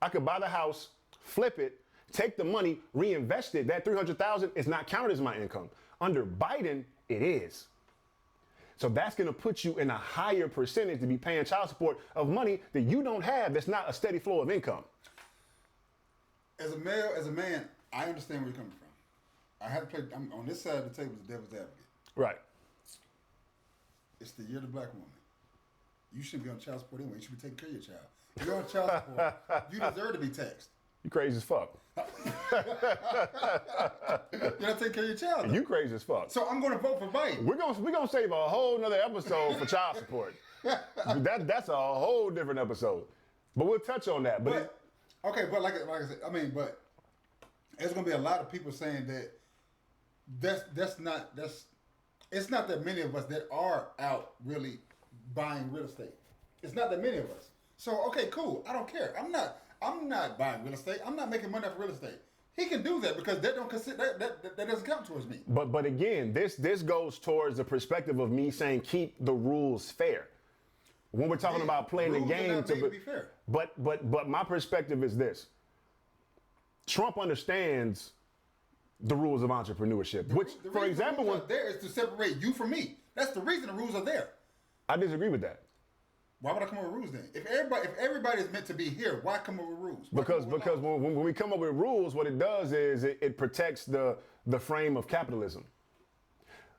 I could buy the house, flip it, take the money, reinvest it. That $300,000 is not counted as my income. Under Biden, it is. So that's going to put you in a higher percentage to be paying child support of money that you don't have that's not a steady flow of income. As a male, as a man, I understand where you're coming from. I have to play, I'm on this side of the table as the devil's advocate. Right. It's the year of the black woman. You shouldn't be on child support anyway. You should be taking care of your child. If you're on child support, you deserve to be taxed. You crazy as fuck. You gotta take care of your child. Though. You crazy as fuck. So I'm gonna vote for Biden. We're gonna save a whole nother episode for child support. That's a whole different episode. But we'll touch on that. But like I said, I mean, but there's gonna be a lot of people saying that it's not that many of us that are out really buying real estate. It's not that many of us. So okay, cool. I don't care. I'm not buying real estate. I'm not making money off real estate. He can do that because that don't consider that doesn't count towards me. But again, this goes towards the perspective of me saying keep the rules fair. When we're talking about playing the game to be fair. But my perspective is this. Trump understands the rules of entrepreneurship, which, for example, the rules are there is to separate you from me. That's the reason the rules are there. I disagree with that. Why would I come up with rules then? If everybody is meant to be here, why come up with rules? Because when we come up with rules, what it does is it protects the frame of capitalism.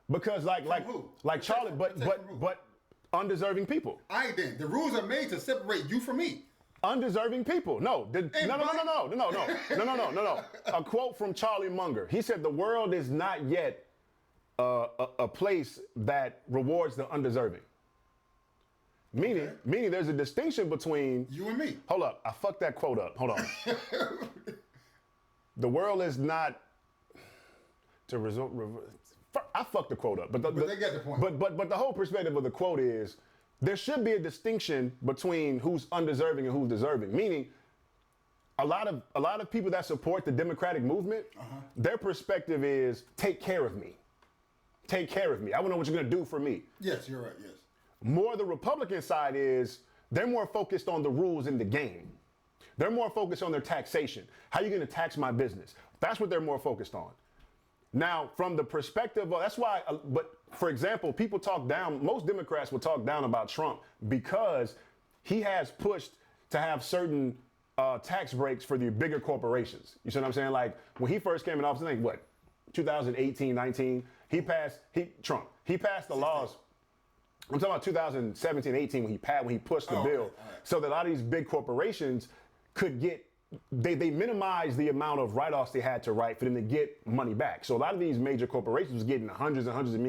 Because like Charlie, but undeserving people. Then the rules are made to separate you from me. Undeserving people. No. A quote from Charlie Munger. He said the world is not yet a place that rewards the undeserving. Meaning there's a distinction between you and me. Hold up. I fucked that quote up. Hold on. The world is not to resort. I fucked the quote up. But they get the point. But the whole perspective of the quote is there should be a distinction between who's undeserving and who's deserving. Meaning a lot of people that support the Democratic movement, their perspective is take care of me. Take care of me. I want to know what you're going to do for me. Yes, you're right. Yes. More the Republican side is they're more focused on the rules in the game. They're more focused on their taxation. How are you going to tax my business? That's what they're more focused on. Now, from the perspective of, that's why, but for example, people talk down, most Democrats will talk down about Trump because he has pushed to have certain tax breaks for the bigger corporations. You see what I'm saying? Like when he first came in office, I think 2018, 19, he passed the laws. I'm talking about 2017, 18 when he pushed the bill so that a lot of these big corporations could get, they minimized the amount of write-offs they had to write for them to get money back. So a lot of these major corporations was getting hundreds and hundreds of $1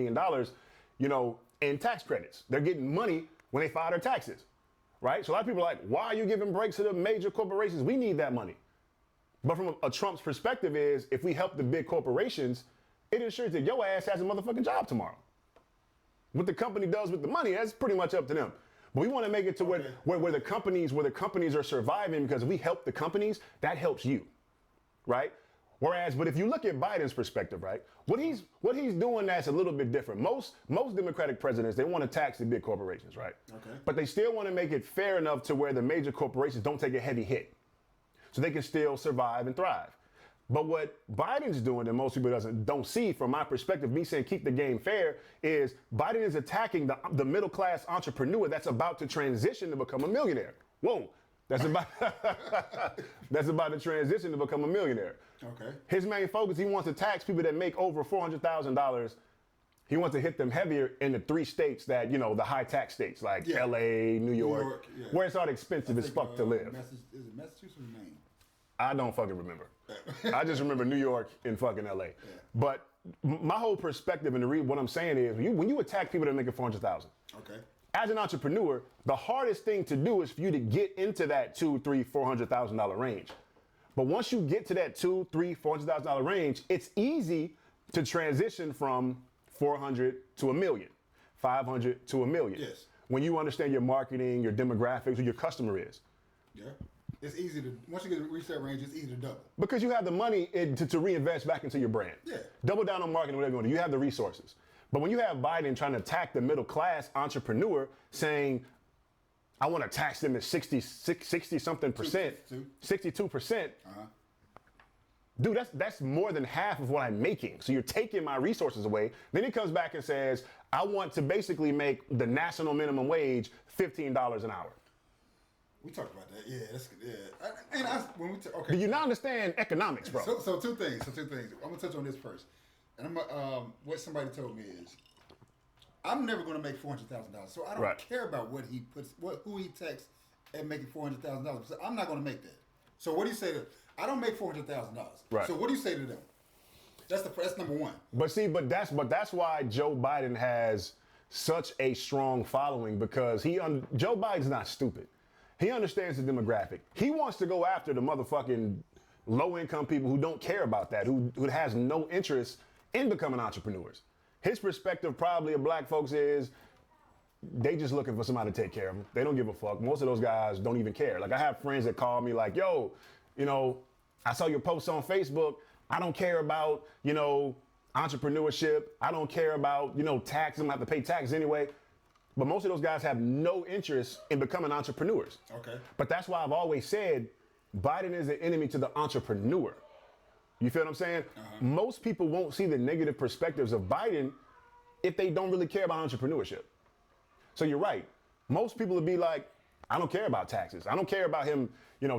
million, in tax credits. They're getting money when they file their taxes, right? So a lot of people are like, why are you giving breaks to the major corporations? We need that money. But from a Trump's perspective is, if we help the big corporations, it ensures that your ass has a motherfucking job tomorrow. What the company does with the money, that's pretty much up to them. But we want to make it to where the companies are surviving, because if we help the companies, that helps you, right? But if you look at Biden's perspective, right, what he's doing that's a little bit different. Most Democratic presidents, they want to tax the big corporations, right? Okay. But they still want to make it fair enough to where the major corporations don't take a heavy hit, so they can still survive and thrive. But what Biden's doing that most people don't see, from my perspective, me saying keep the game fair, is Biden is attacking the middle class entrepreneur that's about to transition to become a millionaire. Whoa, that's about to transition to become a millionaire. Okay. His main focus, he wants to tax people that make over $400,000. He wants to hit them heavier in the 3 states that, the high tax states, like LA, New York, where it's all expensive as fuck to live. Is it Massachusetts or Maine? I don't fucking remember. I just remember New York and fucking LA. Yeah. But my whole perspective and what I'm saying is, when you attack people that are making $400,000, okay, as an entrepreneur, the hardest thing to do is for you to get into that $200,000, $300,000, $400,000 range. But once you get to that $200,000, $300,000, $400,000 range, it's easy to transition from 400 to $1 million, 500 to $1 million. Yes. When you understand your marketing, your demographics, who your customer is. Yeah. It's easy to, once you get to reach that range, it's easy to double. Because you have the money to reinvest back into your brand. Yeah. Double down on marketing, whatever you want to do. You have the resources. But when you have Biden trying to attack the middle class entrepreneur, saying, I want to tax them at 60 something percent, 62%. Dude, that's more than half of what I'm making. So you're taking my resources away. Then he comes back and says, I want to basically make the national minimum wage $15 an hour. We talked about that, okay. Do you not understand economics, bro? So two things. I'm gonna touch on this first. And what somebody told me is, I'm never gonna make $400,000, so I don't care about what he puts, who he texts and making $400,000. So I'm not gonna make that. So what do you say to? I don't make $400,000. Right. So what do you say to them? That's number one. But that's why Joe Biden has such a strong following, because Joe Biden's not stupid. He understands the demographic. He wants to go after the motherfucking low-income people who don't care about that, who has no interest in becoming entrepreneurs. His perspective probably of black folks is they just looking for somebody to take care of them. They don't give a fuck. Most of those guys don't even care. Like, I have friends that call me like, yo, I saw your posts on Facebook. I don't care about, entrepreneurship. I don't care about, tax. I'm gonna have to pay tax anyway. But most of those guys have no interest in becoming entrepreneurs. Okay. But that's why I've always said Biden is an enemy to the entrepreneur. You feel what I'm saying? Most people won't see the negative perspectives of Biden if they don't really care about entrepreneurship. So you're right. Most people would be like, I don't care about taxes. I don't care about him,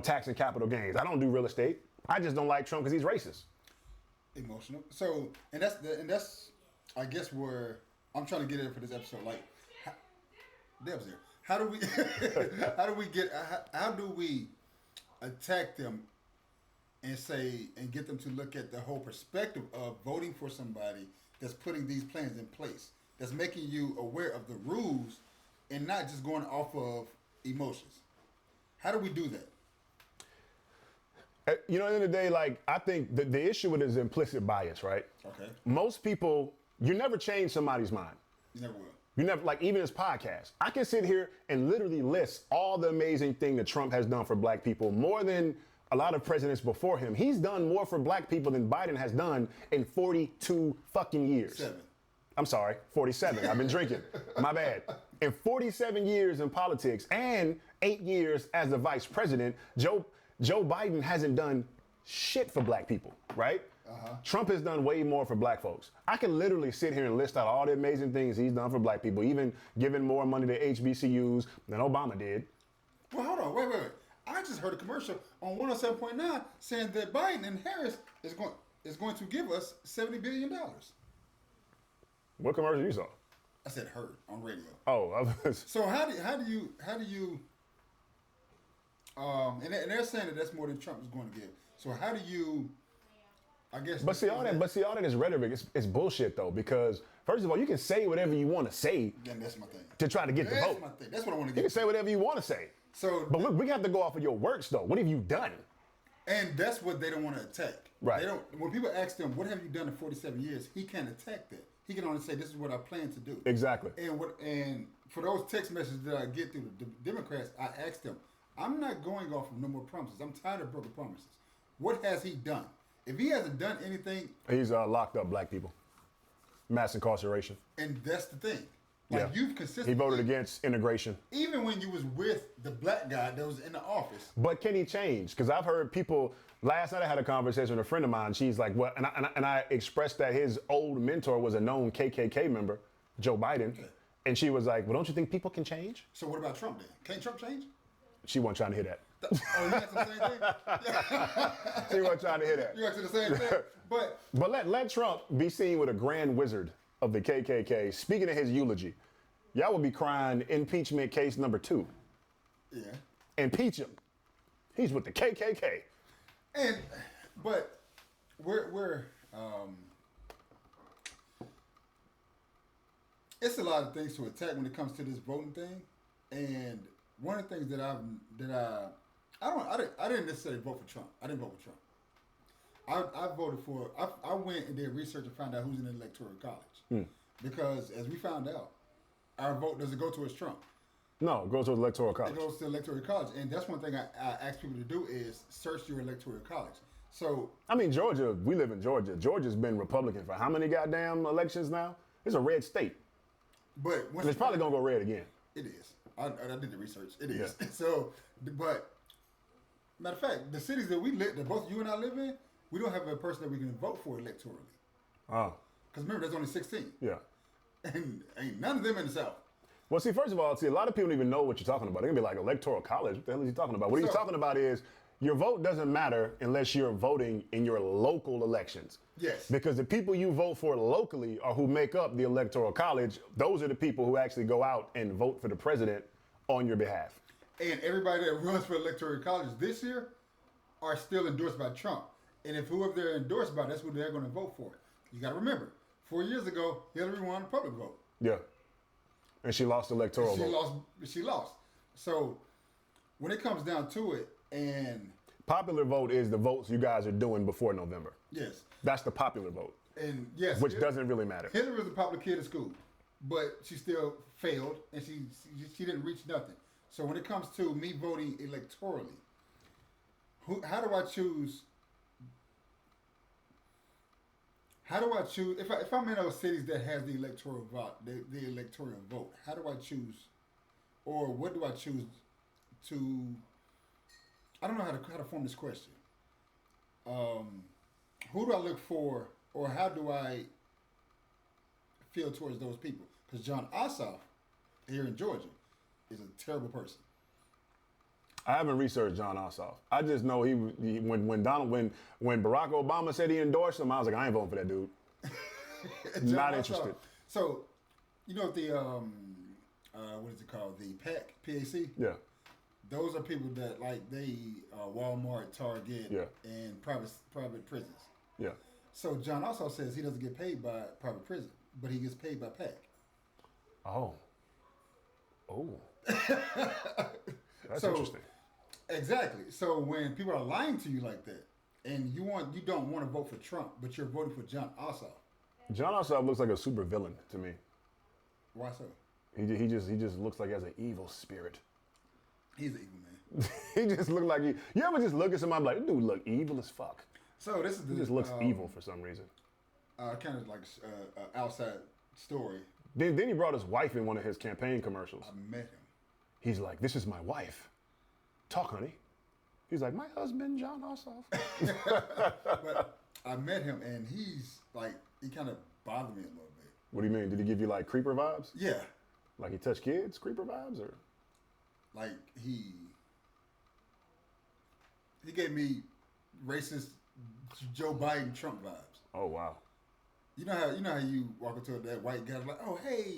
taxing capital gains. I don't do real estate. I just don't like Trump because he's racist. Emotional. So, and that's, I guess, where I'm trying to get in for this episode. Like, Deb's here. How do we, how do we attack them and get them to look at the whole perspective of voting for somebody that's putting these plans in place, that's making you aware of the rules and not just going off of emotions? How do we do that? At the end of the day, I think the issue with it is implicit bias, right? Okay. Most people, you never change somebody's mind. You never will. You never, even this podcast, I can sit here and literally list all the amazing thing that Trump has done for black people, more than a lot of presidents before him. He's done more for black people than Biden has done in 42 fucking years. 7. I'm sorry, 47. I've been drinking. My bad. In 47 years in politics and 8 years as the vice president, Joe Biden hasn't done shit for black people, right? Trump has done way more for black folks. I can literally sit here and list out all the amazing things he's done for black people, even giving more money to HBCUs than Obama did. Well, hold on, wait. I just heard a commercial on 107.9 saying that Biden and Harris is going to give us $70 billion. What commercial you saw? I said heard on radio. Oh, I was. So how do you and they're saying that that's more than Trump is going to give. So how do you, I guess. But see all that is rhetoric. It's bullshit though, because first of all, you can say whatever you want to say. Then that's my thing. To try to get the vote. That's my thing. That's what I want to get. You can say whatever you want to say. So, but look, we have to go off of your works though. What have you done? And that's what they don't want to attack. Right. They don't. When people ask them, "What have you done in 47 years?" He can't attack that. He can only say, "This is what I plan to do." Exactly. And for those text messages that I get through the Democrats, I ask them, "I'm not going off of no more promises. I'm tired of broken promises. What has he done? If he hasn't done anything, he's locked up black people, mass incarceration." And that's the thing. Like you've consistently. He voted against integration. Even when you was with the black guy that was in the office. But can he change? Because I've heard people. Last night I had a conversation with a friend of mine. She's like, "What?" And I expressed that his old mentor was a known KKK member, Joe Biden, and she was like, "Well, don't you think people can change?" So what about Trump then? Can't Trump change? She wasn't trying to hear that. Oh, you answered the same thing? She wasn't trying to hear that. You answered the same thing. But let Trump be seen with a grand wizard of the KKK speaking of his eulogy. Y'all will be crying impeachment case number 2. Yeah. Impeach him. He's with the KKK. But we're it's a lot of things to attack when it comes to this voting thing, and one of the things that I didn't necessarily vote for Trump. I didn't vote for Trump. I voted for. I went and did research and found out who's in the electoral college because as we found out, our vote doesn't go towards Trump. No, it goes to the electoral college. It goes to electoral college, and that's one thing I ask people to do is search your electoral college. So I mean, Georgia. We live in Georgia. Georgia's been Republican for how many goddamn elections now? It's a red state. But and it's probably gonna go red again. It is. I did the research. It is. Yeah. So, but matter of fact, the cities that we live, that both you and I live in, we don't have a person that we can vote for electorally. Oh. Because remember, there's only 16. Yeah. And ain't none of them in the South. Well, see, first of all, a lot of people don't even know what you're talking about. They're gonna be like, electoral college. What the hell is he talking about? What he's talking about is your vote doesn't matter unless you're voting in your local elections. Yes. Because the people you vote for locally are who make up the electoral college. Those are the people who actually go out and vote for the president on your behalf. And everybody that runs for electoral college this year are still endorsed by Trump. And if whoever they're endorsed by, that's who they're going to vote for. You got to remember, 4 years ago, Hillary won the public vote. Yeah. And she lost the electoral vote. She lost. So when it comes down to it, and popular vote is the votes you guys are doing before November. Yes. That's the popular vote. And yes. Which doesn't really matter. Hillary was a popular kid at school, but she still failed, and she didn't reach nothing. So when it comes to me voting electorally, how do I choose How do I choose if I'm in those cities that has the electoral vote, the electoral vote? How do I choose, or what do I choose to? I don't know how to form this question. Who do I look for, or how do I feel towards those people? Because John Ossoff here in Georgia is a terrible person. I haven't researched John Ossoff. I just know when Barack Obama said he endorsed him, I was like, I ain't voting for that dude. Not interested. So, you know the what is it called? The PAC? Yeah. Those are people that they Walmart, Target, Yeah. and private prisons. Yeah. So John also says he doesn't get paid by private prison, but he gets paid by PAC. Oh. That's interesting. Exactly. So when people are lying to you like that, and you don't want to vote for Trump, but you're voting for John Ossoff. John Ossoff looks like a super villain to me. Why so? He just looks like he has an evil spirit. He's an evil man. He just looked like you ever just look at somebody like, dude look evil as fuck. So this is He just looks evil for some reason. Kind of like outside story. Then he brought his wife in one of his campaign commercials. I met him. He's like, this is my wife. Talk, honey. He's like, my husband, John Ossoff. But I met him, and he's like, he kind of bothered me a little bit. What do you mean? Did he give you like creeper vibes? Yeah. Like he touched kids, creeper vibes, or? Like he gave me racist Joe Biden Trump vibes. Oh wow. You know how you walk into that white guy like, oh hey,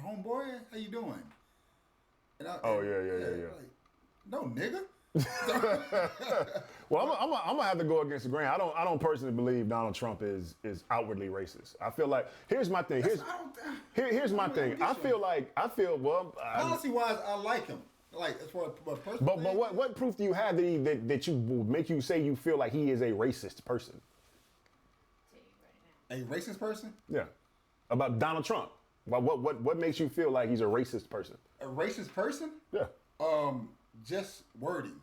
homeboy, how you doing? And yeah. Like, no nigga. Well, I'm gonna have to go against the grain. I don't personally believe Donald Trump is outwardly racist. I feel like here's my thing. Here's my thing. I feel policy wise, I like him. Like as far as personal. But what proof do you have that you will make you say you feel like he is a racist person? A racist person? Yeah. About Donald Trump. What makes you feel like he's a racist person? A racist person? Yeah. Just wording.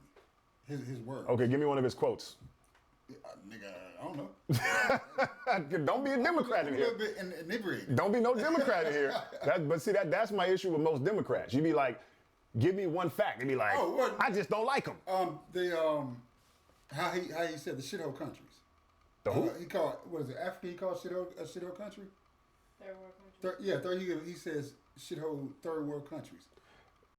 His words. Okay, give me one of his quotes. Nigga, I don't know. Don't be a Democrat in here. A little bit inebriated. Don't be no Democrat in here. That's my issue with most Democrats. You be like, give me one fact. And be like, I just don't like him. How he said the shithole countries. The who? He called, what is it, Africa he called a shithole country? Third world country. He says shithole third world countries.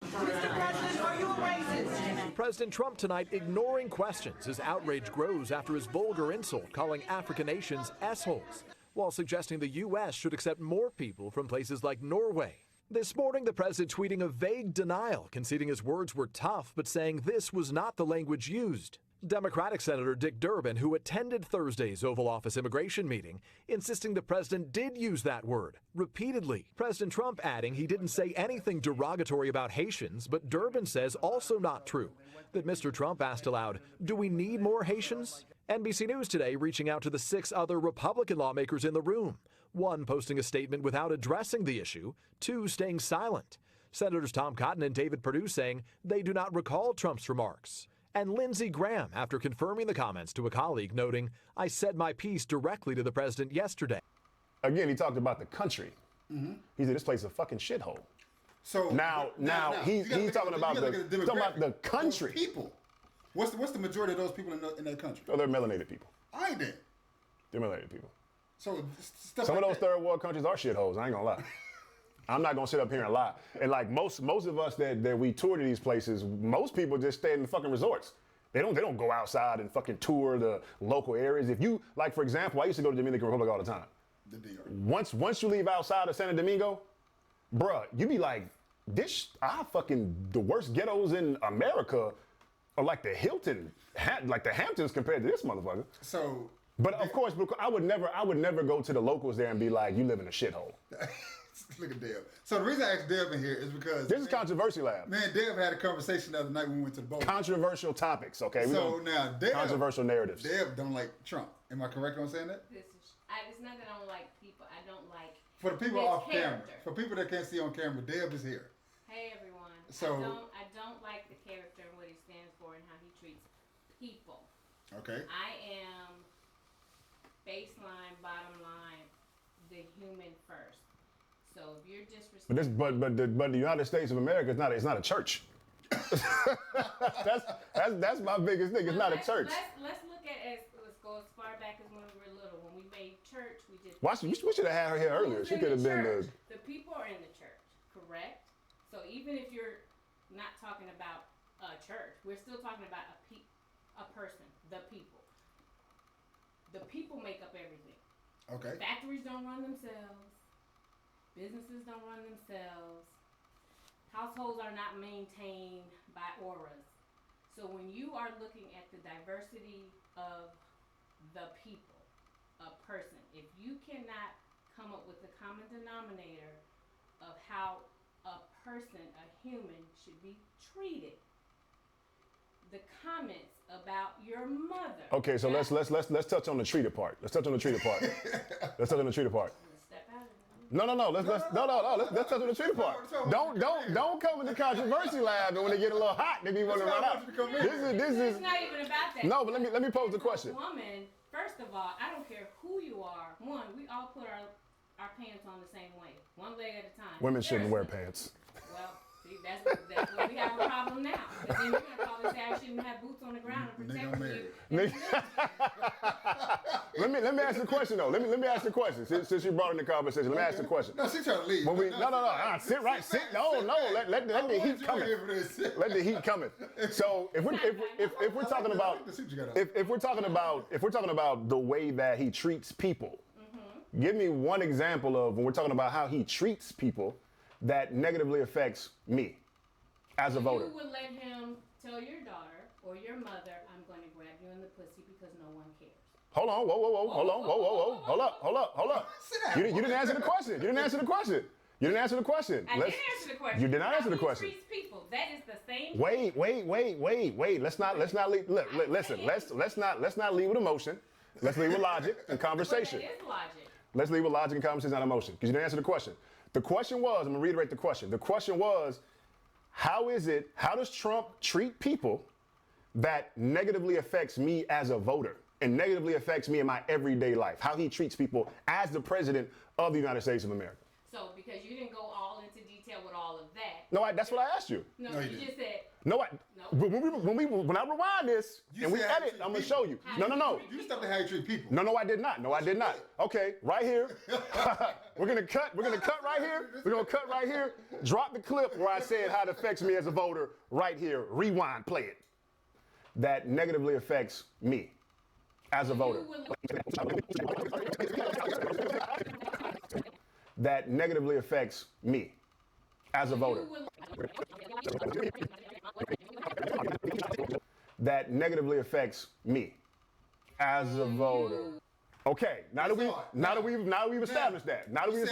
Mr. President, are you a racist? President Trump tonight ignoring questions as outrage grows after his vulgar insult calling African nations assholes, while suggesting the U.S. should accept more people from places like Norway. This morning, the president tweeting a vague denial, conceding his words were tough, but saying this was not the language used. Democratic Senator Dick Durbin, who attended Thursday's Oval Office immigration meeting, insisting the president did use that word repeatedly. President Trump adding he didn't say anything derogatory about Haitians, but Durbin says also not true. That Mr. Trump asked aloud, do we need more Haitians? NBC News today reaching out to the 6 other Republican lawmakers in the room. 1 posting a statement without addressing the issue, 2 staying silent. Senators Tom Cotton and David Perdue saying they do not recall Trump's remarks. And Lindsey Graham, after confirming the comments to a colleague, noting, I said my piece directly to the president yesterday. Again, he talked about the country. Mm-hmm. He said this place is a fucking shithole. So now he's talking about the country. Those people. What's the majority of those people in that country? Oh, they're melanated people. I ain't dead. They're melanated people. So stuff some like of those third world countries are shitholes. I ain't gonna lie. I'm not gonna sit up here and lie. And like most of us that we tour to these places, most people just stay in the fucking resorts. They don't go outside and fucking tour the local areas. If you like, for example, I used to go to Dominican Republic all the time. The DR. Once you leave outside of Santo Domingo, bruh, you be like, the worst ghettos in America are like the Hamptons compared to this motherfucker. So, but of course, I would never go to the locals there and be like, you live in a shithole. Look at Deb. So the reason I asked Deb in here is because this is Controversy Lab. Man, Deb had a conversation the other night when we went to the boat. Controversial topics, okay? So now Deb, controversial narratives. Deb don't like Trump. Am I correct on saying that? It's not that I don't like people. I don't like for the people his off character. Camera. For people that can't see on camera, Deb is here. Hey everyone. So I don't like the character and what he stands for and how he treats people. Okay. I am baseline, bottom line, the human first. So if you're disrespecting, But the United States of America is not a church. that's my biggest thing. It's not a church. Let's look at let's go as far back as when we were little. When we made church, we just. We should have had her here earlier. She could have been the people are in the church, correct? So even if you're not talking about a church, we're still talking about a person, the people. The people make up everything. Okay. Factories don't run themselves. Businesses don't run themselves. Households are not maintained by auras. So when you are looking at the diversity of the people, a person, if you cannot come up with the common denominator of how a person, a human, should be treated, the comments about your mother. Okay, so let's touch on the treated part. Let's touch on the treated part. Let's touch on the treated part. Step out of it. No. Let's touch on the treated part. Don't come in the controversy lab, and when they get a little hot, they be wanting to run out. This is. It's not even about that. No, but let me pose the question. Woman, first of all, I don't care who you are. One, we all put our pants on the same way, one leg at a time. Women shouldn't wear pants. Well, see, that's where we have a problem now. But then you're gonna probably say I shouldn't have boots on the ground to protect you. Let me ask the question though. Let me ask the question since you brought in the conversation. Let me ask the question. No, she's trying to leave. Sit right. No. Let the heat come in. Let the heat come in. So if we're talking about the way that he treats people, give me one example of when we're talking about how he treats people that negatively affects me as a voter. You would let him tell your daughter or your mother, I'm going to grab you in the pussy because no one cares. Hold on, whoa, hold up. You didn't answer the question. You didn't answer the question. I did answer the question. You did not answer the How question. he treats people. That is the same. Wait. Let's not leave. Listen. Let's not leave with emotion. Let's leave with logic and conversation. That is logic. Let's leave with logic and conversation, not emotion, because you didn't answer the question. The question was, I'm gonna reiterate the question. The question was, how does Trump treat people that negatively affects me as a voter and negatively affects me in my everyday life? How he treats people as the president of the United States of America. So, because you didn't go all into detail with all of that. No, that's what I asked you. No, you just said. No. When I rewind this and we edit, I'm gonna show you. No. You just have to how you treat people. No, I did not. Okay, right here. We're gonna cut right here. We're gonna cut right here. Drop the clip where I said how it affects me as a voter right here. Rewind, play it. That negatively affects me as a voter. That negatively affects me as a voter. That negatively affects me as a voter. Okay, now that we've established that. How do you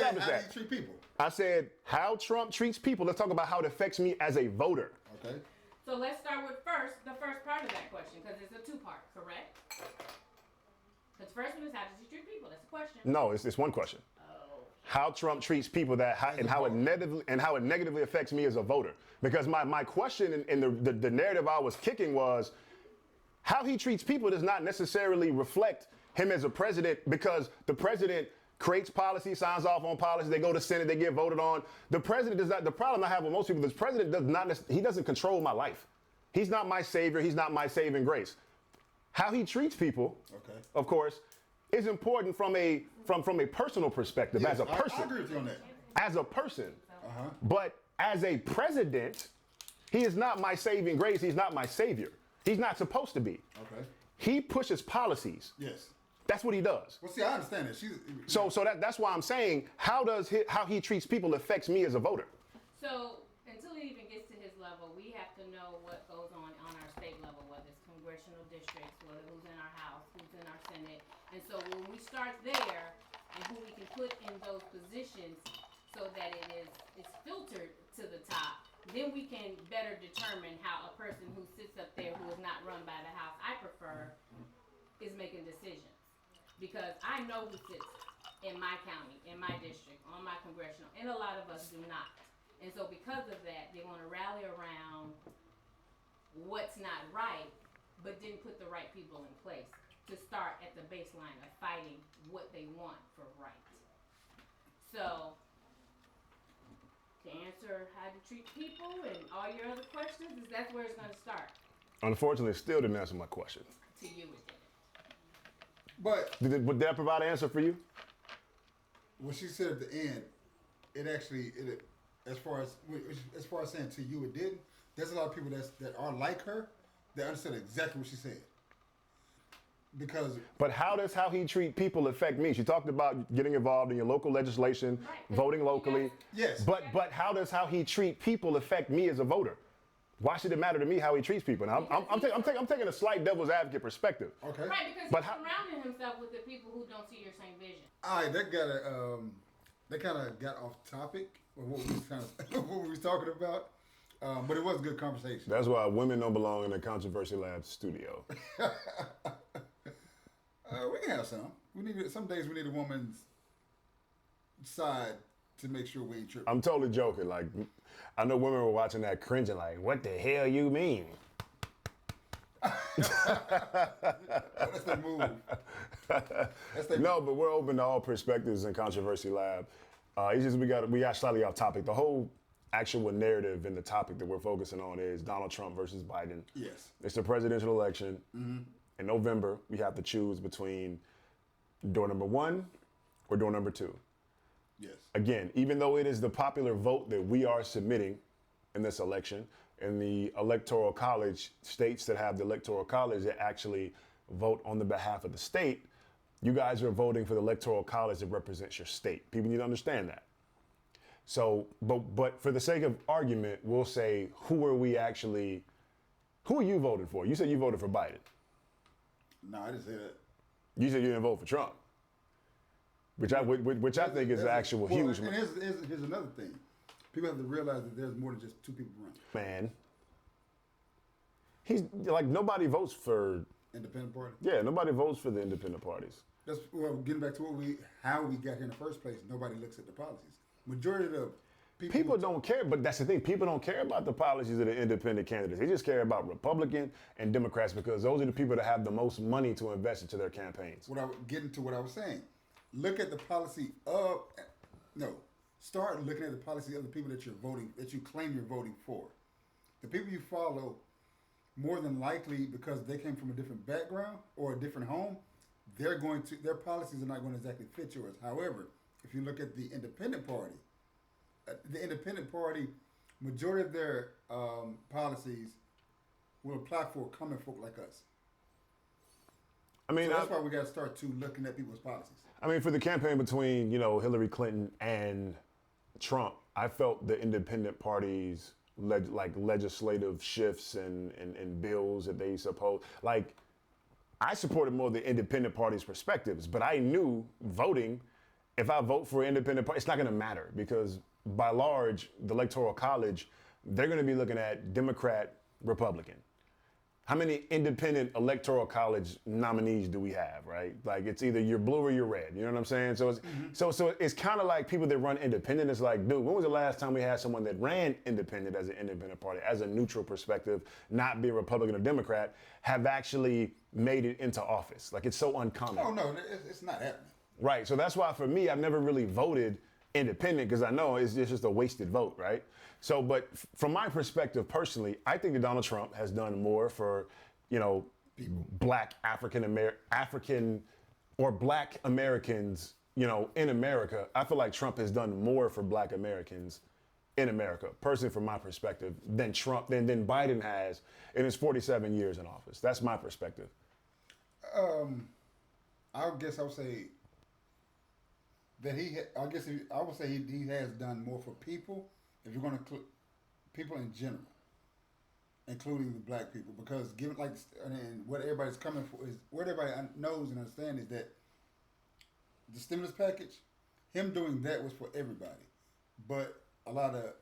treat people? I said how Trump treats people. Let's talk about how it affects me as a voter. Okay. So let's start with the first part of that question, because it's a two-part, correct? Because the first one is how does he treat people? That's a question. No, it's one question. How Trump treats people and how it negatively affects me as a voter. Because my question in the narrative I was kicking was how he treats people does not necessarily reflect him as a president, because the president creates policy, signs off on policy, they go to Senate, they get voted on. The president does not, the problem I have with most people, this president he doesn't control my life. He's not my savior, he's not my saving grace. How he treats people, of course, is important from a personal perspective, as a person. I agree with you on that. As a person. But as a president, he is not my saving grace, he's not my savior. He's not supposed to be. Okay. He pushes policies. Yes. That's what he does. Well, see, I understand that. So that's why I'm saying how he treats people affects me as a voter. So until he even gets to his level, we have to know what goes on our state level, whether it's congressional districts, who's in our House, who's in our Senate. And so when we start there and who we can put in those positions so that it's filtered to the top, then we can better determine how a person who sits up there who is not run by the House I prefer is making decisions. Because I know who sits in my county, in my district, on my congressional, and a lot of us do not. And so because of that, they want to rally around what's not right, but didn't put the right people in place. to start at the baseline of fighting what they want for right. So, to answer how to treat people and all your other questions, that's where it's going to start. Unfortunately, it still didn't answer my question. To you, it didn't. But Would that provide an answer for you? what she said at the end, it actually, as far as saying to you it didn't, there's a lot of people that are like her that understood exactly what she said. Because But how does how he treat people affect me? She talked about getting involved in your local legislation, voting locally. Yes. But how does how he treat people affect me as a voter? Why should it matter to me how he treats people? Now, I'm taking a slight devil's advocate perspective. Okay. Right, because But he's surrounding himself with the people who don't see your same vision. All right, that kind of got off topic with what we was what we was talking about, but it was a good conversation. That's why women don't belong in the Controversy Lab studio. We can have some. Some days we need a woman's side to make sure we ain't tripping. I'm totally joking. Like, I know women were watching that cringing, like, what the hell you mean? That's the move. No, but we're open to all perspectives in Controversy Lab. It's just we got slightly off topic. The whole actual narrative and the topic that we're focusing on is Donald Trump versus Biden. Yes. It's the presidential election. Mm-hmm. In November, we have to choose between door number 1 or door number 2. Yes. Again, even though it is the popular vote that we are submitting in this election, in the Electoral College, states that have the Electoral College that actually vote on the behalf of the state, you guys are voting for the Electoral College that represents your state. People need to understand that. So, but for the sake of argument, we'll say, who are you voting for? You said you voted for Biden. No, I didn't say that. You said you didn't vote for Trump, which I think is the actual huge. And here's another thing. People have to realize that there's more than just 2 people running. Man, he's like, nobody votes for Independent party. Yeah, nobody votes for the independent parties. That's getting back to how we got here in the first place. Nobody looks at the policies. Majority of the people don't care, but that's the thing. People don't care about the policies of the independent candidates. They just care about Republican and Democrats because those are the people that have the most money to invest into their campaigns. Getting to what I was saying. Look at the policy start looking at the policy of the people that you claim you're voting for. The people you follow, more than likely, because they came from a different background or a different home, their policies are not going to exactly fit yours. However, if you look at the independent party, majority of their policies will apply for common folk like us. I mean, so that's why we got to start looking at people's policies. I mean, for the campaign between Hillary Clinton and Trump, I felt the independent parties legislative shifts and bills that they suppose I supported more of the independent party's perspectives, but I knew voting, if I vote for an independent party, it's not going to matter because by large, the Electoral College, they're going to be looking at Democrat, Republican. How many independent Electoral College nominees do we have, right? Like it's either you're blue or you're red. You know what I'm saying? So it's kind of like people that run independent. It's like, dude, when was the last time we had someone that ran independent as an independent party, as a neutral perspective, not being Republican or Democrat, have actually made it into office? Like it's so uncommon. Oh no, it's not happening. Right. So that's why for me, I've never really voted independent because I know it's just a wasted vote, right? So, but from my perspective personally, I think that Donald Trump has done more for, black African or black Americans, in America. I feel like Trump has done more for black Americans in America, personally from my perspective, than Biden has in his 47 years in office. That's my perspective. I guess I would say that I would say he has done more for people. If you're going to people in general, including the black people, because given what everybody's coming for is what everybody knows and understands is that the stimulus package, him doing that was for everybody, but a lot of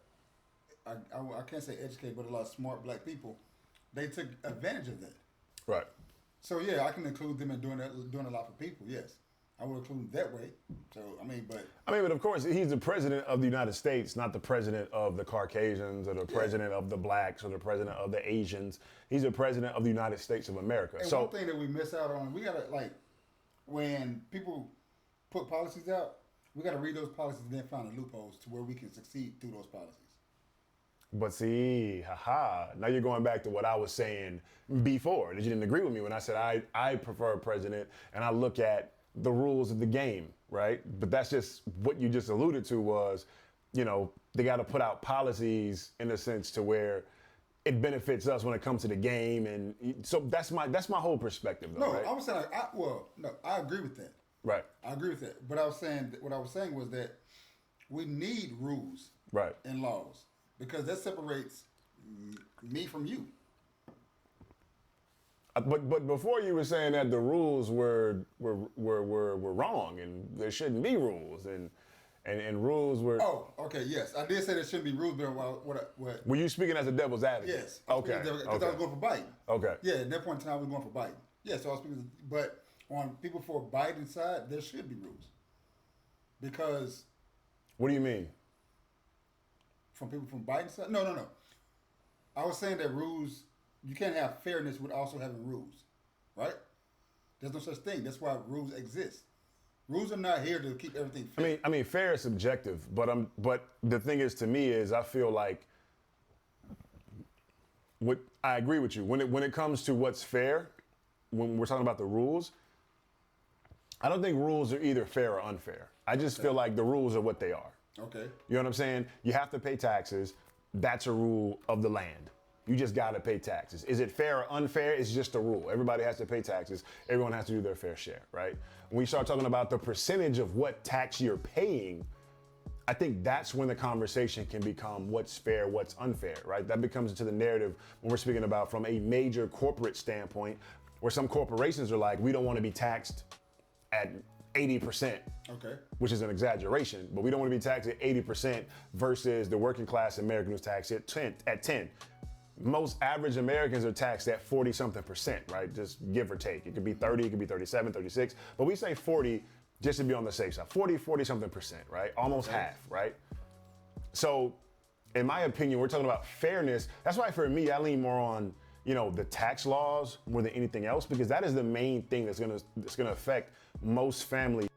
I can't say educated, but a lot of smart black people, they took advantage of that. Right. So yeah, I can include them in doing a lot for people. Yes, I would include him that way. So, but of course, he's the president of the United States, not the president of the Caucasians or the president of the blacks or the president of the Asians. He's the president of the United States of America. And so one thing that we miss out on, we gotta when people put policies out, we gotta read those policies and then find the loopholes to where we can succeed through those policies. But see, now you're going back to what I was saying before, that you didn't agree with me when I said I prefer a president and I look at the rules of the game, right? But that's just what you just alluded to was, they got to put out policies in a sense to where it benefits us when it comes to the game. And so that's my whole perspective, though, right? I was saying, I agree with that. Right. I agree with that. But what I was saying was that we need rules and laws because that separates me from you. But before you were saying that the rules were wrong and there shouldn't be rules and rules were. Oh, okay, yes, I did say there shouldn't be rules, but what? Were you speaking as a devil's advocate? Yes. Okay. Because I was going for Biden. Okay. Yeah, at that point in time I was going for Biden. Yeah, so I was speaking, but on people for Biden's side, there should be rules because. What do you mean? From people from Biden's side? No. I was saying that rules. You can't have fairness with also having rules, right? There's no such thing. That's why rules exist. Rules are not here to keep everything fair. I mean, fair is subjective, but the thing is, to me, is I feel like I agree with you when it comes to what's fair. When we're talking about the rules, I don't think rules are either fair or unfair. I just feel like the rules are what they are. Okay. You know what I'm saying? You have to pay taxes. That's a rule of the land. You just got to pay taxes. Is it fair or unfair? It's just a rule. Everybody has to pay taxes. Everyone has to do their fair share, right? When we start talking about the percentage of what tax you're paying, I think that's when the conversation can become what's fair, what's unfair, right? That becomes into the narrative when we're speaking about from a major corporate standpoint, where some corporations are like, we don't want to be taxed at 80%, okay, which is an exaggeration, but we don't want to be taxed at 80% versus the working class American who's taxed at 10. Most average Americans are taxed at 40-something%, right? Just give or take. It could be 30, it could be 37, 36, but we say 40 just to be on the safe side. 40-something%, right? Almost half, right? So, in my opinion, we're talking about fairness. That's why for me, I lean more on, the tax laws more than anything else, because that is the main thing that's gonna affect most families.